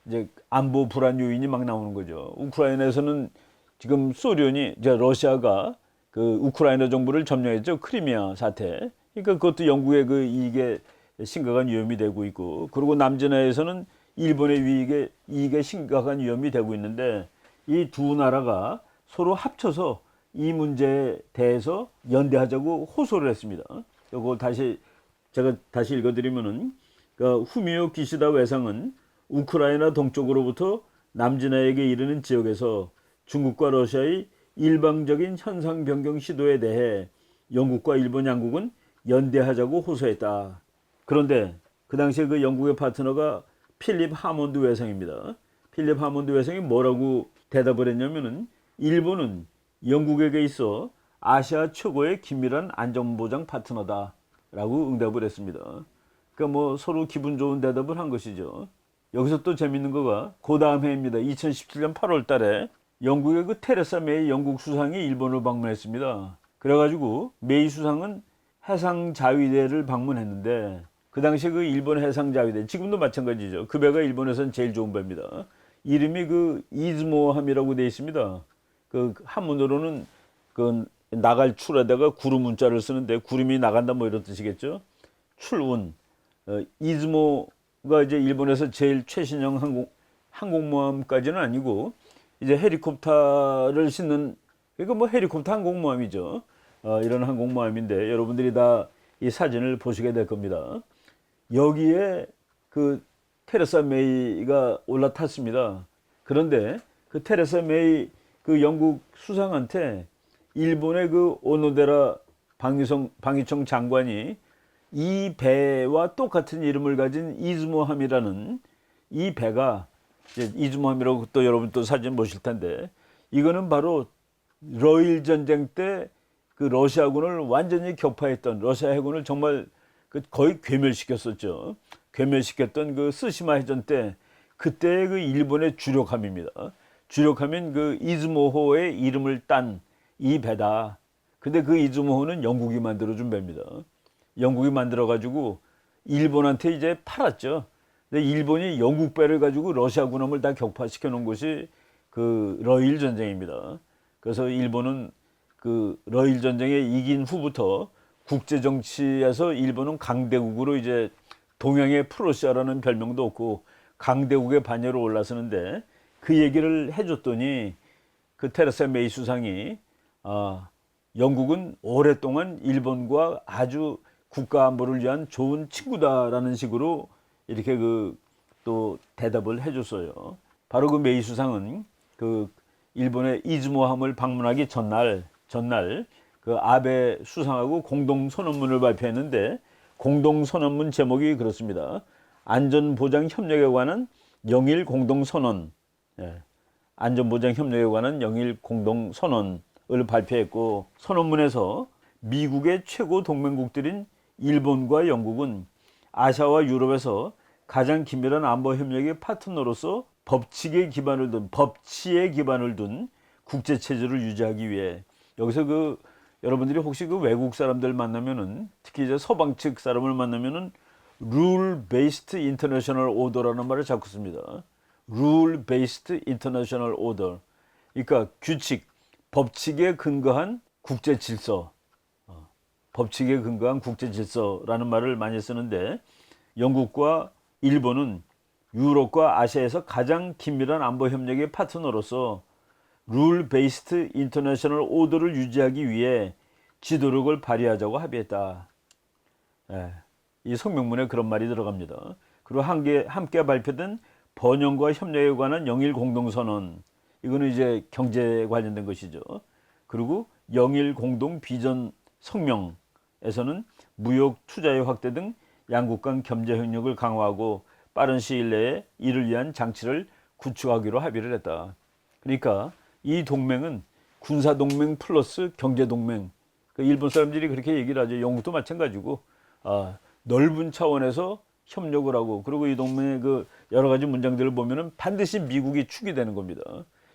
[SPEAKER 1] 이제 안보 불안 요인이 막 나오는 거죠. 우크라이나에서는 지금 소련이, 이제 러시아가 그 우크라이나 정부를 점령했죠. 크리미아 사태. 그러니까 그것도 영국의 그 이게 심각한 위험이 되고 있고, 그리고 남진해에서는 일본의 이익에 심각한 위험이 되고 있는데 이 두 나라가 서로 합쳐서 이 문제에 대해서 연대하자고 호소를 했습니다. 이거 제가 다시 읽어드리면은 그 후미오 기시다 외상은 우크라이나 동쪽으로부터 남진해에게 이르는 지역에서 중국과 러시아의 일방적인 현상 변경 시도에 대해 영국과 일본 양국은 연대하자고 호소했다. 그런데 그 당시에 그 영국의 파트너가 필립 하몬드 외상입니다. 필립 하몬드 외상이 뭐라고 대답을 했냐면은 일본은 영국에게 있어 아시아 최고의 긴밀한 안전보장 파트너다라고 응답을 했습니다. 그러니까 뭐 서로 기분 좋은 대답을 한 것이죠. 여기서 또 재밌는 거가 그 다음 해입니다. 2017년 8월 달에 영국의 그 테레사 메이 영국 수상이 일본을 방문했습니다. 그래가지고 메이 수상은 해상자위대를 방문했는데 그 당시 그 일본 해상자위대 지금도 마찬가지죠. 그 배가 일본에서는 제일 좋은 배입니다. 이름이 그 이즈모함이라고 되어 있습니다. 그 한문으로는 그 나갈 출에다가 구름 문자를 쓰는데 구름이 나간다 뭐 이런 뜻이겠죠. 출운. 이즈모가 이제 일본에서 제일 최신형 항공모함까지는 아니고 이제 헬리콥터를 싣는 그러니까 뭐 헬리콥터 항공모함이죠. 이런 항공모함인데 여러분들이 다 이 사진을 보시게 될 겁니다. 여기에 그 테레사 메이가 올라탔습니다. 그런데 그 테레사 메이 그 영국 수상한테 일본의 그 오노데라 방위청 장관이 이 배와 똑같은 이름을 가진 이즈모함이라는 이 배가 이제 이즈모함이라고 또 여러분 또 사진 보실 텐데 이거는 바로 러일 전쟁 때 그 러시아군을 완전히 격파했던 러시아 해군을 정말 거의 괴멸시켰었죠. 괴멸시켰던 그 스시마 해전 때 그때의 그 일본의 주력함입니다. 주력함인 그 이즈모호의 이름을 딴 이 배다. 근데 그 이즈모호는 영국이 만들어준 배입니다. 영국이 만들어가지고 일본한테 이제 팔았죠. 근데 일본이 영국 배를 가지고 러시아 군함을 다 격파시켜 놓은 것이 그 러일 전쟁입니다. 그래서 일본은 그 러일 전쟁에 이긴 후부터 국제 정치에서 일본은 강대국으로 이제 동양의 프로시아라는 별명도 없고 강대국의 반열로 올라서는데 그 얘기를 해줬더니 그 테레사 메이 수상이 영국은 오랫동안 일본과 아주 국가 안보를 위한 좋은 친구다라는 식으로 이렇게 또 대답을 해줬어요. 바로 그 메이 수상은 그 일본의 이즈모함을 방문하기 전날 그 아베 수상하고 공동 선언문을 발표했는데 공동 선언문 제목이 그렇습니다. 안전보장 협력에 관한 영일 공동 선언. 안전보장 협력에 관한 영일 공동 선언을 발표했고 선언문에서 미국의 최고 동맹국들인 일본과 영국은 아시아와 유럽에서 가장 긴밀한 안보 협력의 파트너로서 법치에 기반을 둔 국제 체제를 유지하기 위해 여기서 여러분들이 혹시 그 외국 사람들 만나면은 특히 이제 서방 측 사람을 만나면은 rule based international order라는 말을 자꾸 씁니다. rule based international order. 그러니까 규칙, 법칙에 근거한 국제 질서. 법칙에 근거한 국제 질서라는 말을 많이 쓰는데 영국과 일본은 유럽과 아시아에서 가장 긴밀한 안보 협력의 파트너로서 룰 베이스드 인터내셔널 오더를 유지하기 위해 지도력을 발휘하자고 합의했다. 이 성명문에 그런 말이 들어갑니다. 그리고 함께 발표된 번영과 협력에 관한 영일 공동선언, 이거는 이제 경제 관련된 것이죠. 그리고 영일 공동 비전 성명에서는 무역 투자의 확대 등 양국 간 경제 협력을 강화하고 빠른 시일 내에 이를 위한 장치를 구축하기로 합의를 했다. 그러니까 이 동맹은 군사동맹 플러스 경제동맹. 일본 사람들이 그렇게 얘기를 하죠. 영국도 마찬가지고 넓은 차원에서 협력을 하고 그리고 이 동맹의 그 여러 가지 문장들을 보면은 반드시 미국이 축이 되는 겁니다.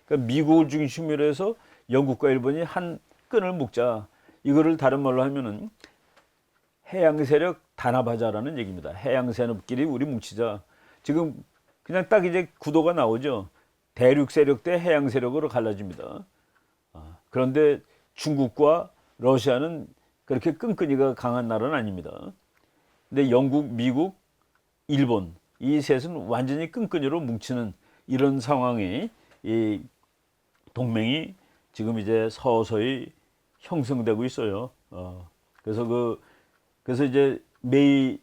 [SPEAKER 1] 그러니까 미국을 중심으로 해서 영국과 일본이 한 끈을 묶자. 이거를 다른 말로 하면은 해양 세력 단합하자라는 얘기입니다. 해양 세력끼리 우리 뭉치자. 지금 그냥 딱 이제 구도가 나오죠. 대륙 세력 대 해양 세력으로 갈라집니다. 그런데 중국과 러시아는 그렇게 끈끈이가 강한 나라는 아닙니다. 근데 영국, 미국, 일본 이 셋은 완전히 끈끈이로 뭉치는 이런 상황이 이 동맹이 지금 이제 서서히 형성되고 있어요. 그래서 이제 메이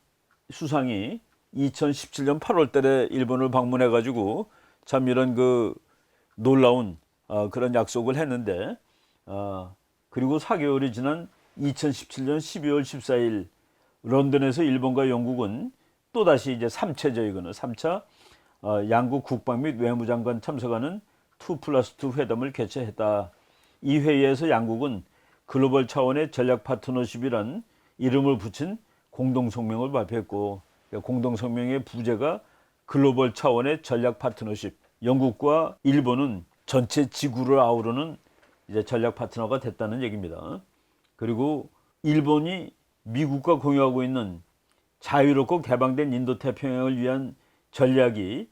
[SPEAKER 1] 수상이 2017년 8월 달에 일본을 방문해 가지고 참 이런 그 놀라운 그런 약속을 했는데 그리고 4개월이 지난 2017년 12월 14일 런던에서 일본과 영국은 또다시 이제 3차죠. 이거는 3차 양국 국방 및 외무장관 참석하는 2+2 회담을 개최했다. 이 회의에서 양국은 글로벌 차원의 전략 파트너십이란 이름을 붙인 공동성명을 발표했고, 공동성명의 부제가 글로벌 차원의 전략 파트너십, 영국과 일본은 전체 지구를 아우르는 이제 전략 파트너가 됐다는 얘기입니다. 그리고 일본이 미국과 공유하고 있는 자유롭고 개방된 인도태평양을 위한 전략이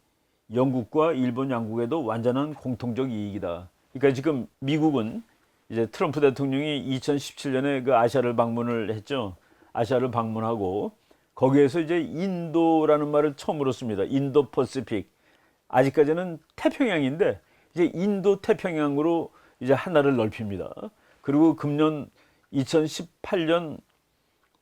[SPEAKER 1] 영국과 일본 양국에도 완전한 공통적 이익이다. 그러니까 지금 미국은 이제 트럼프 대통령이 2017년에 그 아시아를 방문을 했죠. 아시아를 방문하고 거기에서 이제 인도라는 말을 처음으로 씁니다. 인도 퍼시픽. 아직까지는 태평양인데 이제 인도 태평양으로 이제 하나를 넓힙니다. 그리고 금년 2018년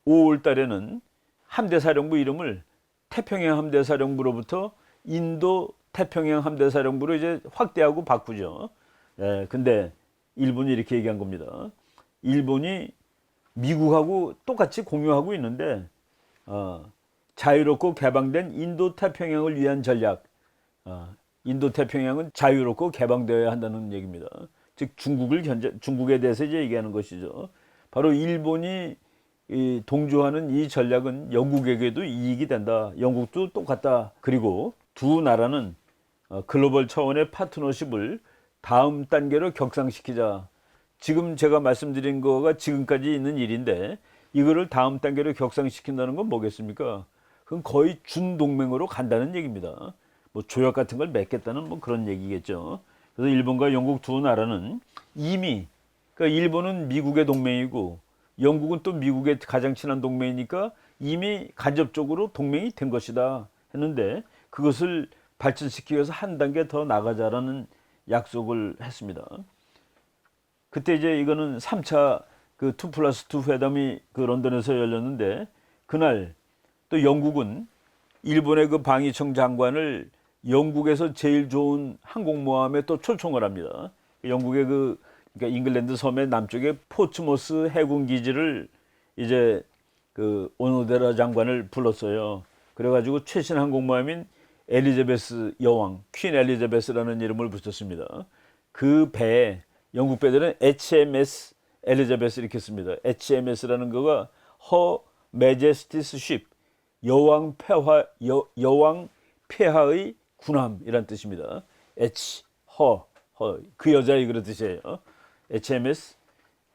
[SPEAKER 1] 5월 달에는 함대사령부 이름을 태평양 함대사령부로부터 인도 태평양 함대사령부로 이제 확대하고 바꾸죠. 근데 일본이 이렇게 얘기한 겁니다. 일본이 미국하고 똑같이 공유하고 있는데 자유롭고 개방된 인도 태평양을 위한 전략. 인도 태평양은 자유롭고 개방되어야 한다는 얘기입니다. 즉 중국에 대해서 이제 얘기하는 것이죠. 바로 일본이 동조하는 이 전략은 영국에게도 이익이 된다. 영국도 똑같다. 그리고 두 나라는 글로벌 차원의 파트너십을 다음 단계로 격상시키자. 지금 제가 말씀드린 거가 지금까지 있는 일인데 이거를 다음 단계로 격상시킨다는 건 뭐겠습니까? 그건 거의 준동맹으로 간다는 얘기입니다. 뭐 조약 같은 걸 맺겠다는 뭐 그런 얘기겠죠. 그래서 일본과 영국 두 나라는 이미, 그러니까 일본은 미국의 동맹이고 영국은 또 미국의 가장 친한 동맹이니까 이미 간접적으로 동맹이 된 것이다 했는데 그것을 발전시키기 위해서 한 단계 더 나가자라는 약속을 했습니다. 그때 이제 이거는 3차 그 2+2 회담이 그 런던에서 열렸는데 그날 또 영국은 일본의 그 방위청 장관을 영국에서 제일 좋은 항공모함에 또 초청을 합니다. 영국의 그러니까 잉글랜드 섬의 남쪽에 포츠모스 해군 기지를 이제 그 오노데라 장관을 불렀어요. 그래가지고 최신 항공모함인 엘리자베스 여왕, 퀸 엘리자베스라는 이름을 붙였습니다. 그 배에 영국 배들은 HMS 엘리자베스 이렇게 씁니다. HMS라는 거가 Her Majesty's Ship, 여왕 폐하의 군함이란 뜻입니다. 그 여자의 그런 뜻이에요. HMS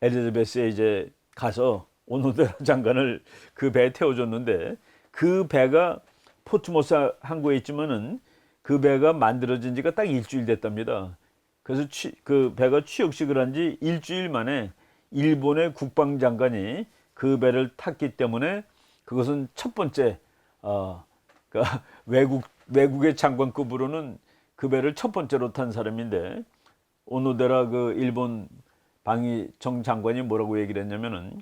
[SPEAKER 1] 엘리자베스에 이제 가서 오노데라 장관을 그 배에 태워줬는데 그 배가 포트모스 항구에 있지만은 그 배가 만들어진 지가 딱 일주일 됐답니다. 그래서 그 배가 취역식을 한 지 일주일 만에 일본의 국방장관이 그 배를 탔기 때문에 그것은 첫 번째 그러니까 외국의 장관급으로는 그 배를 첫 번째로 탄 사람인데 오노데라 그 일본 방위청 장관이 뭐라고 얘기를 했냐면은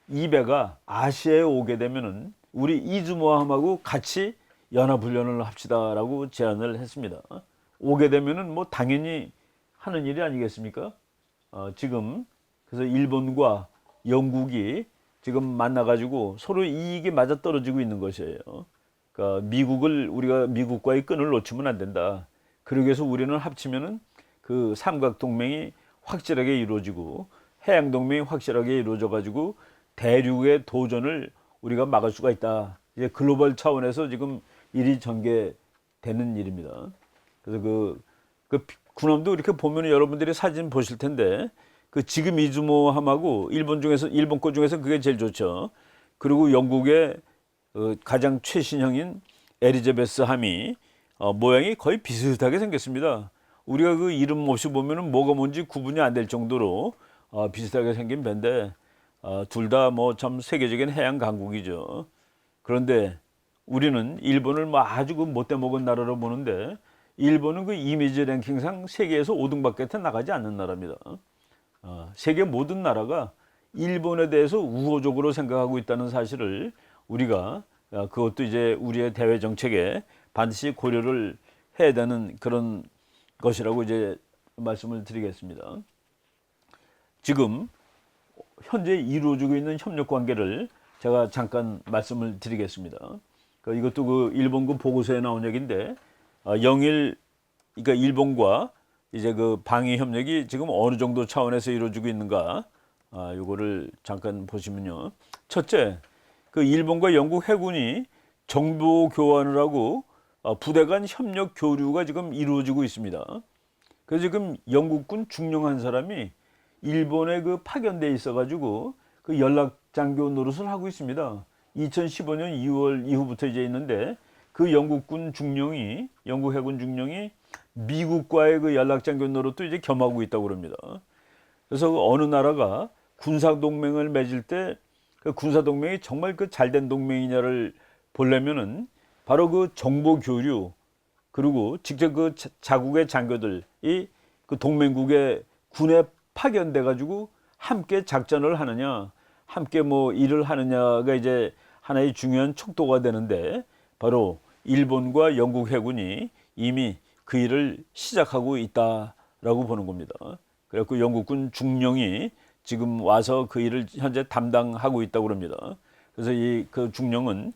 [SPEAKER 1] 이 배가 아시아에 오게 되면은 우리 이즈모함하고 같이 연합훈련을 합시다라고 제안을 했습니다. 오게 되면은 뭐 당연히 하는 일이 아니겠습니까? 지금 그래서 일본과 영국이 지금 만나가지고 서로 이익이 맞아 떨어지고 있는 것이에요. 그러니까 우리가 미국과의 끈을 놓치면 안 된다. 그러기 위해서 우리는 합치면은 그 삼각동맹이 확실하게 이루어지고 해양동맹이 확실하게 이루어져가지고 대륙의 도전을 우리가 막을 수가 있다. 이제 글로벌 차원에서 지금 일이 전개되는 일입니다. 그래서 그 군함도 이렇게 보면 여러분들이 사진 보실 텐데 그 지금 이즈모함하고 일본 거 중에서 그게 제일 좋죠. 그리고 영국의 가장 최신형인 엘리자베스 함이 모양이 거의 비슷하게 생겼습니다. 우리가 그 이름 없이 보면은 뭐가 뭔지 구분이 안 될 정도로 비슷하게 생긴 배인데 둘 다 뭐 참 세계적인 해양 강국이죠. 그런데 우리는 일본을 뭐 아주 그 못돼 먹은 나라로 보는데 일본은 그 이미지 랭킹상 세계에서 5등밖에 나가지 않는 나라입니다. 세계 모든 나라가 일본에 대해서 우호적으로 생각하고 있다는 사실을 우리가 그것도 이제 우리의 대외 정책에 반드시 고려를 해야 되는 그런 것이라고 이제 말씀을 드리겠습니다. 지금 현재 이루어지고 있는 협력 관계를 제가 잠깐 말씀을 드리겠습니다. 이것도 그 일본군 보고서에 나온 얘기인데 영일 그러니까 일본과 이제 그 방위 협력이 지금 어느 정도 차원에서 이루어지고 있는가 요거를 잠깐 보시면요. 첫째, 그 일본과 영국 해군이 정보 교환을 하고 부대 간 협력 교류가 지금 이루어지고 있습니다. 그래서 지금 영국군 중령 한 사람이 일본에 그 파견돼 있어가지고 그 연락 장교 노릇을 하고 있습니다. 2015년 2월 이후부터 이제 있는데 그 영국 해군 중령이 미국과의 그 연락 장교 노릇도 이제 겸하고 있다고 그럽니다. 그래서 그 어느 나라가 군사 동맹을 맺을 때 그 군사 동맹이 정말 그 잘된 동맹이냐를 보려면은 바로 그 정보 교류 그리고 직접 그 자국의 장교들이 그 동맹국의 군에 파견돼 가지고 함께 작전을 하느냐, 함께 뭐 일을 하느냐가 이제 하나의 중요한 척도가 되는데 바로 일본과 영국 해군이 이미 그 일을 시작하고 있다라고 보는 겁니다. 그래서 영국군 중령이 지금 와서 그 일을 현재 담당하고 있다고 합니다. 그래서 이 그 중령은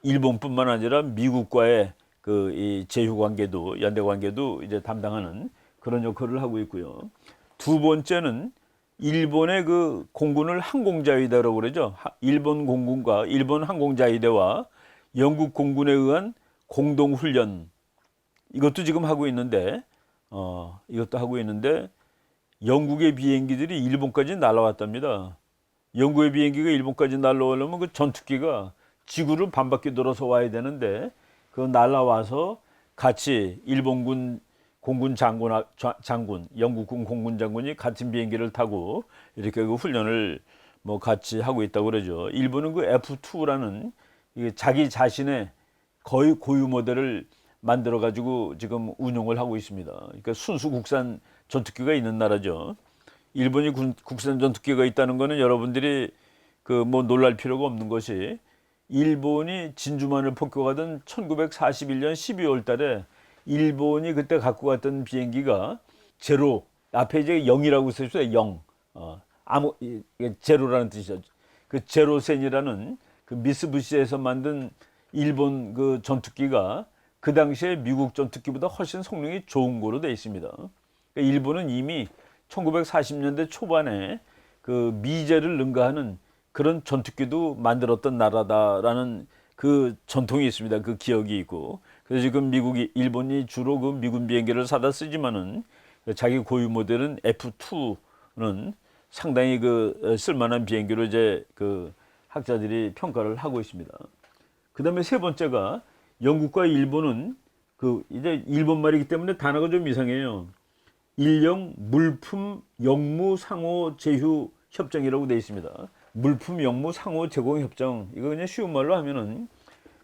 [SPEAKER 1] 일본뿐만 아니라 미국과의 그 이 제휴 관계도 연대 관계도 이제 담당하는 그런 역할을 하고 있고요. 두 번째는 일본의 그 공군을 항공자위대라고 그러죠. 일본 공군과 일본 항공자위대와 영국 공군에 의한 공동 훈련 이것도 지금 하고 있는데 영국의 비행기들이 일본까지 날아왔답니다. 영국의 비행기가 일본까지 날아오려면 그 전투기가 지구를 반바퀴 돌아서 와야 되는데 그 날아와서 같이 일본군 공군 장군, 영국군 공군 장군이 같은 비행기를 타고 이렇게 그 훈련을 뭐 같이 하고 있다고 그러죠. 일본은 그 F2라는 자기 자신의 거의 고유 모델을 만들어 가지고 지금 운용을 하고 있습니다. 그러니까 순수 국산 전투기가 있는 나라죠. 일본이 국산 전투기가 있다는 거는 여러분들이 그 뭐 놀랄 필요가 없는 것이 일본이 진주만을 폭격하던 1941년 12월 달에 일본이 그때 갖고 갔던 비행기가 제로 앞에 이제 0이라고 써 있어요. 0. 제로라는 뜻이죠. 그 제로센이라는 그 미쓰비시에서 만든 일본 그 전투기가 그 당시에 미국 전투기보다 훨씬 성능이 좋은 거로 돼 있습니다. 그러니까 일본은 이미 1940년대 초반에 그 미제를 능가하는 그런 전투기도 만들었던 나라다라는 그 전통이 있습니다. 그 기억이 있고. 그래서 지금 일본이 주로 그 미군 비행기를 사다 쓰지만은 자기 고유 모델은 F2는 상당히 그 쓸만한 비행기로 이제 그 학자들이 평가를 하고 있습니다. 그 다음에 세 번째가 영국과 일본은 그 이제 일본 말이기 때문에 단어가 좀 이상해요. 일령 물품 영무 상호 제휴 협정이라고 되어 있습니다. 물품 영무 상호 제공 협정 이거 그냥 쉬운 말로 하면은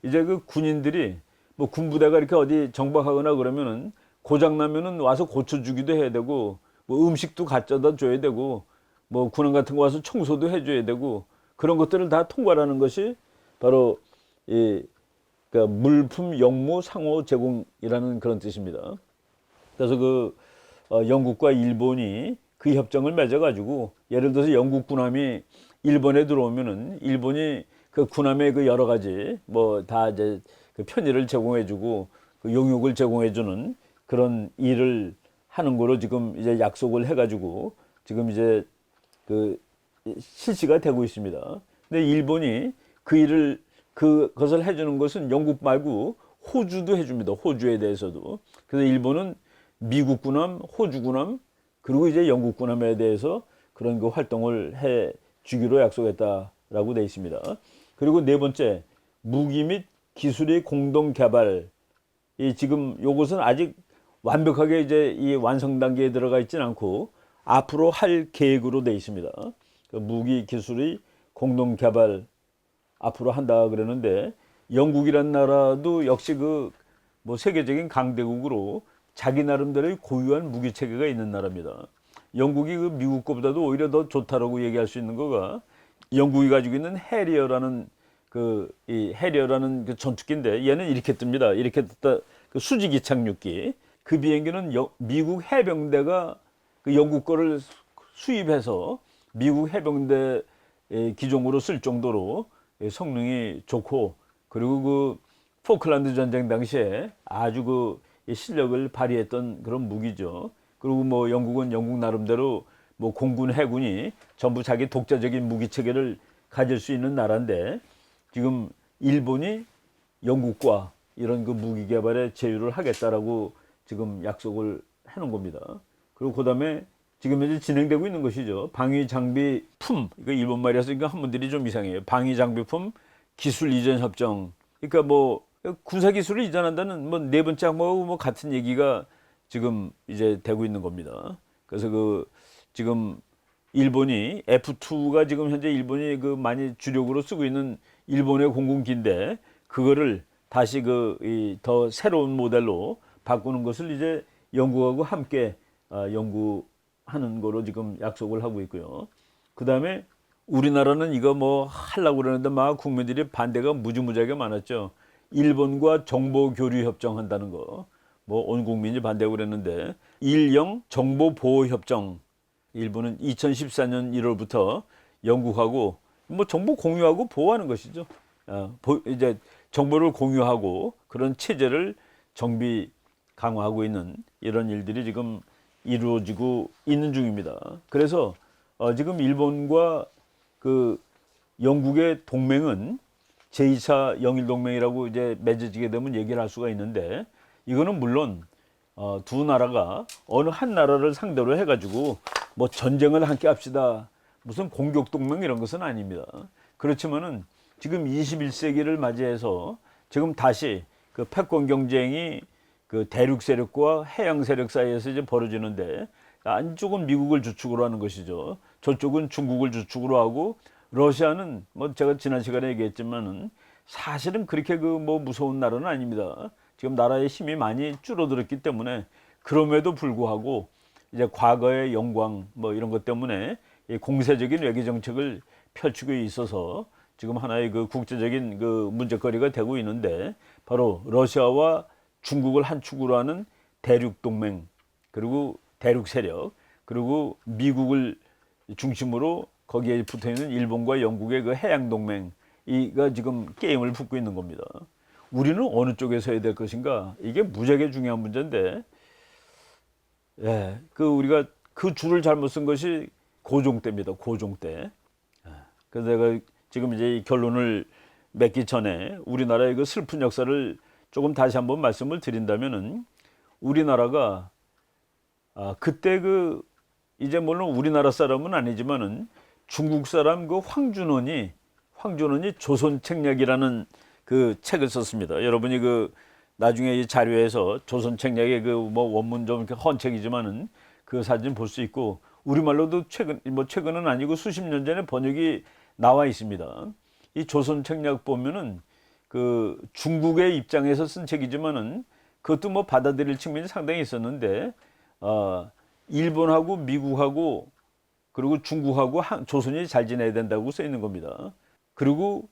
[SPEAKER 1] 이제 그 군인들이 뭐 군부대가 이렇게 어디 정박하거나 그러면은 고장 나면은 와서 고쳐주기도 해야 되고 뭐 음식도 갖다 줘야 되고 뭐 군원 같은 거 와서 청소도 해줘야 되고 그런 것들을 다 통과하는 것이 바로 이 그러니까 물품 영무 상호 제공이라는 그런 뜻입니다. 그래서 그 영국과 일본이 그 협정을 맺어가지고 예를 들어서 영국 군함이 일본에 들어오면은 일본이 그 군함의 그 여러 가지 뭐 다 이제 그 편의를 제공해주고 그 용역을 제공해주는 그런 일을 하는 거로 지금 이제 약속을 해가지고 지금 이제 그 실시가 되고 있습니다. 근데 일본이 그 일을 그것을 해주는 것은 영국 말고 호주도 해줍니다. 호주에 대해서도. 그래서 일본은 미국 군함, 호주 군함, 그리고 이제 영국 군함에 대해서 그런 그 활동을 해 주기로 약속했다라고 되어 있습니다. 그리고 네 번째, 무기 및 기술의 공동 개발. 이 지금 요것은 아직 완벽하게 이제 이 완성 단계에 들어가 있지는 않고 앞으로 할 계획으로 되어 있습니다. 그 무기 기술의 공동 개발 앞으로 한다 그러는데 영국이란 나라도 역시 그 뭐 세계적인 강대국으로 자기 나름대로의 고유한 무기 체계가 있는 나라입니다. 영국이 그 미국 것보다도 오히려 더 좋다라고 얘기할 수 있는 거가 영국이 가지고 있는 해리어라는 이 해리어라는 그 전투기인데 얘는 이렇게 뜹니다. 이렇게 떴다 그 수직이 착륙기. 그 비행기는 미국 해병대가 그 영국 거를 수입해서 미국 해병대 기종으로 쓸 정도로 성능이 좋고 그리고 그 포클랜드 전쟁 당시에 아주 그 실력을 발휘했던 그런 무기죠. 그리고 뭐 영국은 영국 나름대로 뭐 공군 해군이 전부 자기 독자적인 무기 체계를 가질 수 있는 나라인데 지금 일본이 영국과 이런 그 무기 개발에 제휴를 하겠다라고 지금 약속을 해놓은 겁니다. 그리고 그다음에 지금 현재 진행되고 있는 것이죠. 방위 장비품, 이거 일본 말이라서 이거 한문들이 좀 이상해요. 방위 장비품 기술 이전 협정. 그러니까 뭐 군사 기술을 이전한다는 뭐 네 번째 항목하고 뭐 같은 얘기가 지금 이제 되고 있는 겁니다. 그래서 그 지금 일본이 F2가 지금 현재 일본이 그 많이 주력으로 쓰고 있는 일본의 공군기인데 그거를 다시 그 더 새로운 모델로 바꾸는 것을 이제 영국하고 함께 연구하는 거로 지금 약속을 하고 있고요. 그 다음에 우리나라는 이거 뭐 하려고 그러는데 막 국민들이 반대가 무지무지하게 많았죠. 일본과 정보 교류 협정 한다는 거. 뭐 온 국민이 반대하고 그랬는데 일영 정보 보호 협정. 일본은 2014년 1월부터 영국하고 뭐 정보 공유하고 보호하는 것이죠. 이제 정보를 공유하고 그런 체제를 정비 강화하고 있는 이런 일들이 지금 이루어지고 있는 중입니다. 그래서 지금 일본과 그 영국의 동맹은 제2차 영일동맹이라고 이제 맺어지게 되면 얘기를 할 수가 있는데 이거는 물론 두 나라가 어느 한 나라를 상대로 해가지고 뭐 전쟁을 함께 합시다 무슨 공격동맹 이런 것은 아닙니다. 그렇지만은 지금 21세기를 맞이해서 지금 다시 그 패권 경쟁이 그 대륙 세력과 해양 세력 사이에서 이제 벌어지는데 안쪽은 미국을 주축으로 하는 것이죠. 저쪽은 중국을 주축으로 하고 러시아는 뭐 제가 지난 시간에 얘기했지만은 사실은 그렇게 그 뭐 무서운 나라는 아닙니다. 지금 나라의 힘이 많이 줄어들었기 때문에 그럼에도 불구하고 이제 과거의 영광 뭐 이런 것 때문에 이 공세적인 외교 정책을 펼치고 있어서 지금 하나의 그 국제적인 그 문제거리가 되고 있는데 바로 러시아와 중국을 한 축으로 하는 대륙 동맹 그리고 대륙 세력 그리고 미국을 중심으로 거기에 붙어 있는 일본과 영국의 그 해양 동맹 이가 지금 게임을 붙고 있는 겁니다. 우리는 어느 쪽에 서야 될 것인가? 이게 무지하게 중요한 문제인데, 예, 그 우리가 그 줄을 잘못 쓴 것이 고종 때입니다. 고종 때. 그래서 내가 지금 이제 이 결론을 맺기 전에 우리나라의 그 슬픈 역사를 조금 다시 한번 말씀을 드린다면은 우리나라가 그때 그 이제 물론 우리나라 사람은 아니지만은 중국 사람 그 황준원이 조선책략이라는 그 책을 썼습니다. 여러분이 그 나중에 이 자료에서 조선책략의 그 뭐 원문 좀 이렇게 헌 책이지만은 그 사진 볼 수 있고 우리말로도 최근은 아니고 수십 년 전에 번역이 나와 있습니다. 이 조선책략 보면은 그 중국의 입장에서 쓴 책이지만은 그것도 뭐 받아들일 측면이 상당히 있었는데 일본하고 미국하고 그리고 중국하고 조선이 잘 지내야 된다고 써 있는 겁니다. 그리고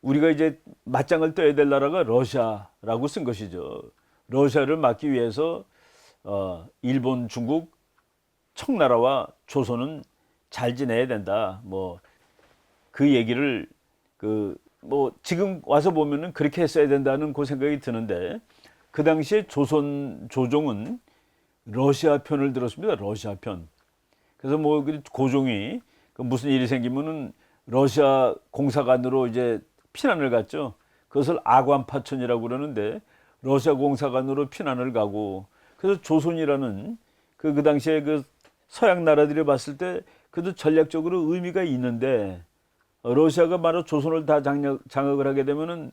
[SPEAKER 1] 우리가 이제 맞짱을 떠야 될 나라가 러시아라고 쓴 것이죠. 러시아를 막기 위해서 일본, 중국, 청나라와 조선은 잘 지내야 된다. 뭐 그 얘기를 뭐 지금 와서 보면은 그렇게 했어야 된다는 그 생각이 드는데 그 당시에 조종은 러시아 편을 들었습니다. 러시아 편. 그래서 뭐 고종이 무슨 일이 생기면은 러시아 공사관으로 이제 피난을 갔죠. 그것을 아관파천이라고 그러는데 러시아 공사관으로 피난을 가고 그래서 조선이라는 그 당시에 그 서양 나라들이 봤을 때 그래도 전략적으로 의미가 있는데 러시아가 바로 조선을 다 장악을 하게 되면은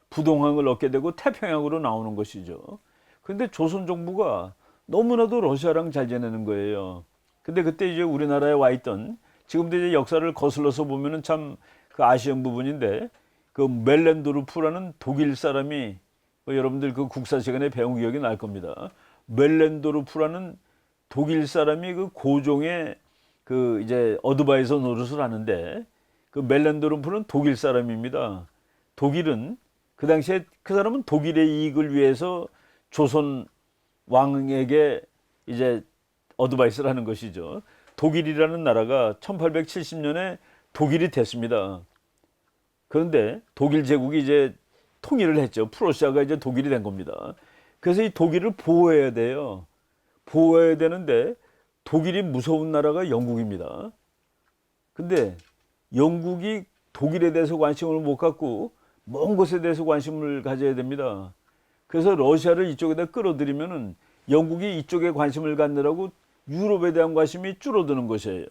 [SPEAKER 1] 부동항을 얻게 되고 태평양으로 나오는 것이죠. 그런데 조선 정부가 너무나도 러시아랑 잘 지내는 거예요. 근데 그때 이제 우리나라에 와 있던 지금도 이제 역사를 거슬러서 보면은 참 그 아쉬운 부분인데 그 멜렌도르프라는 독일 사람이 뭐 여러분들 그 국사 시간에 배운 기억이 날 겁니다. 멜렌도르프라는 독일 사람이 그 고종의 그 이제 어드바이저 노릇을 하는데 그 멜렌도르프는 독일 사람입니다. 독일은 그 당시에 그 사람은 독일의 이익을 위해서 조선 왕에게 이제 어드바이스를 하는 것이죠. 독일이라는 나라가 1870년에 독일이 됐습니다. 그런데 독일 제국이 이제 통일을 했죠. 프로시아가 이제 독일이 된 겁니다. 그래서 이 독일을 보호해야 돼요. 보호해야 되는데 독일이 무서운 나라가 영국입니다. 근데 영국이 독일에 대해서 관심을 못 갖고 먼 곳에 대해서 관심을 가져야 됩니다. 그래서 러시아를 이쪽에다 끌어들이면은 영국이 이쪽에 관심을 갖느라고 유럽에 대한 관심이 줄어드는 것이에요.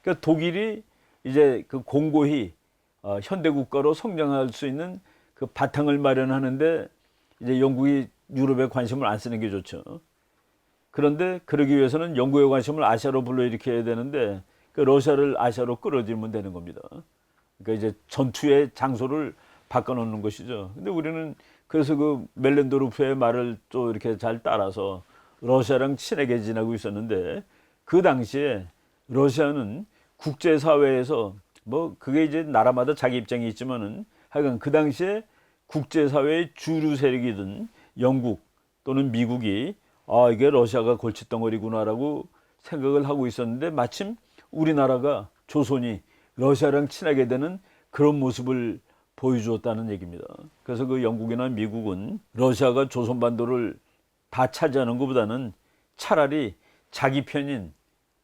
[SPEAKER 1] 그러니까 독일이 이제 그 공고히 현대 국가로 성장할 수 있는 그 바탕을 마련하는데 이제 영국이 유럽에 관심을 안 쓰는 게 좋죠. 그런데 그러기 위해서는 영국의 관심을 아시아로 불러일으켜야 되는데 그 러시아를 아시아로 끌어들이면 되는 겁니다. 그러니까 이제 전투의 장소를 바꿔놓는 것이죠. 근데 우리는 그래서 그 멜렌도르프의 말을 또 이렇게 잘 따라서 러시아랑 친하게 지내고 있었는데 그 당시에 러시아는 국제사회에서 뭐 그게 이제 나라마다 자기 입장이 있지만은 하여간 그 당시에 국제사회의 주류 세력이든 영국 또는 미국이 이게 러시아가 골칫덩어리구나라고 생각을 하고 있었는데 마침 우리나라가 조선이 러시아랑 친하게 되는 그런 모습을 보여주었다는 얘기입니다. 그래서 그 영국이나 미국은 러시아가 조선반도를 다 차지하는 것보다는 차라리 자기 편인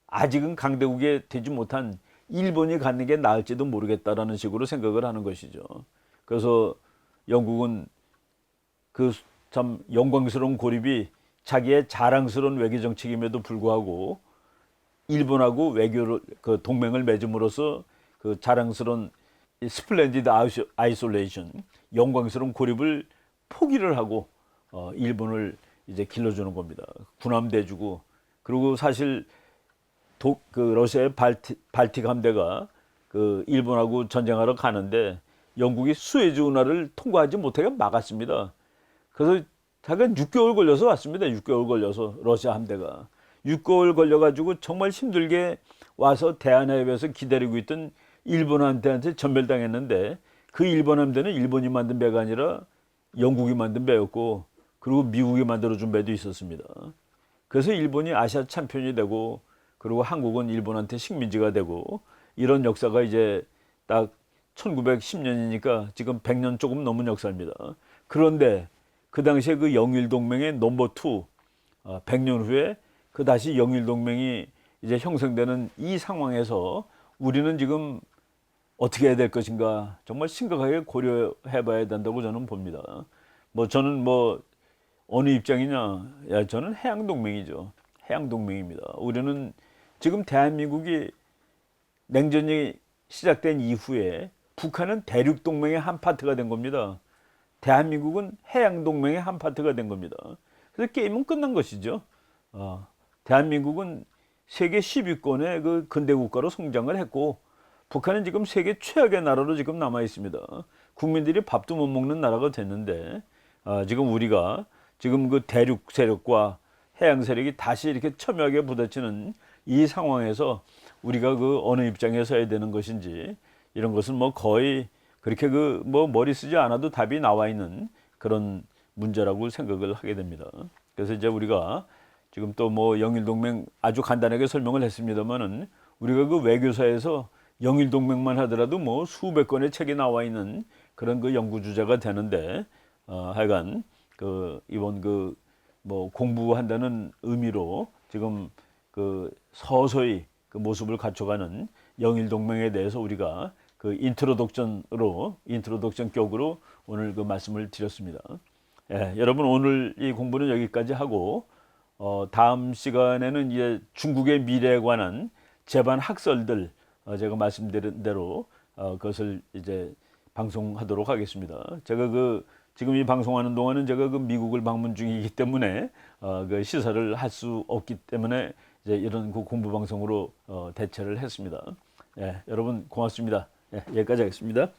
[SPEAKER 1] 아직은 강대국이 되지 못한 일본이 갖는 게 나을지도 모르겠다라는 식으로 생각을 하는 것이죠. 그래서 영국은 그 참 영광스러운 고립이 자기의 자랑스러운 외교 정책임에도 불구하고 일본하고 외교를 그 동맹을 맺음으로써 그 자랑스러운 스플렌디드 아이솔레이션 영광스러운 고립을 포기를 하고 일본을 이제 길러주는 겁니다. 군함대주고 그리고 사실 그 러시아의 발틱 함대가 그 일본하고 전쟁하러 가는데 영국이 수에즈 운하를 통과하지 못하게 막았습니다. 그래서 잠깐 6개월 걸려서 왔습니다. 6개월 걸려서 러시아 함대가 6개월 걸려가지고 정말 힘들게 와서 대한해협에서 기다리고 있던 일본 함대한테 전멸당했는데 그 일본 함대는 일본이 만든 배가 아니라 영국이 만든 배였고 그리고 미국이 만들어준 배도 있었습니다. 그래서 일본이 아시아 챔피언이 되고 그리고 한국은 일본한테 식민지가 되고 이런 역사가 이제 딱 1910년이니까 지금 100년 조금 넘은 역사입니다. 그런데 그 당시에 그 영일동맹의 넘버 2 100년 후에 그 다시 영일동맹이 이제 형성되는 이 상황에서 우리는 지금 어떻게 해야 될 것인가 정말 심각하게 고려해 봐야 된다고 저는 봅니다. 뭐 저는 뭐 어느 입장이냐? 저는 해양동맹이죠. 해양동맹입니다. 우리는 지금 대한민국이 냉전이 시작된 이후에 북한은 대륙동맹의 한 파트가 된 겁니다. 대한민국은 해양동맹의 한 파트가 된 겁니다. 그래서 게임은 끝난 것이죠. 대한민국은 세계 10위권의 그 근대국가로 성장을 했고 북한은 지금 세계 최악의 나라로 지금 남아 있습니다. 국민들이 밥도 못 먹는 나라가 됐는데 지금 우리가 지금 그 대륙 세력과 해양 세력이 다시 이렇게 첨예하게 부딪히는 이 상황에서 우리가 그 어느 입장에 서야 되는 것인지 이런 것은 뭐 거의 그렇게 그 뭐 머리 쓰지 않아도 답이 나와 있는 그런 문제라고 생각을 하게 됩니다. 그래서 이제 우리가 지금 또 뭐 영일동맹 아주 간단하게 설명을 했습니다만은 우리가 그 외교사에서 영일동맹만 하더라도 뭐 수백 권의 책이 나와 있는 그런 그 연구 주제가 되는데 하여간 그 이번 그 뭐 공부한다는 의미로 지금 그 서서히 그 모습을 갖춰가는 영일 동맹에 대해서 우리가 그 인트로덕션 격으로 오늘 그 말씀을 드렸습니다. 여러분 오늘 이 공부는 여기까지 하고 다음 시간에는 이제 중국의 미래에 관한 제반 학설들 제가 말씀드린 대로 그것을 이제 방송하도록 하겠습니다. 제가 그 지금 이 방송하는 동안은 제가 그 미국을 방문 중이기 때문에 그 시사를 할 수 없기 때문에 이제 이런 그 공부 방송으로 대체를 했습니다. 여러분 고맙습니다. 여기까지 하겠습니다.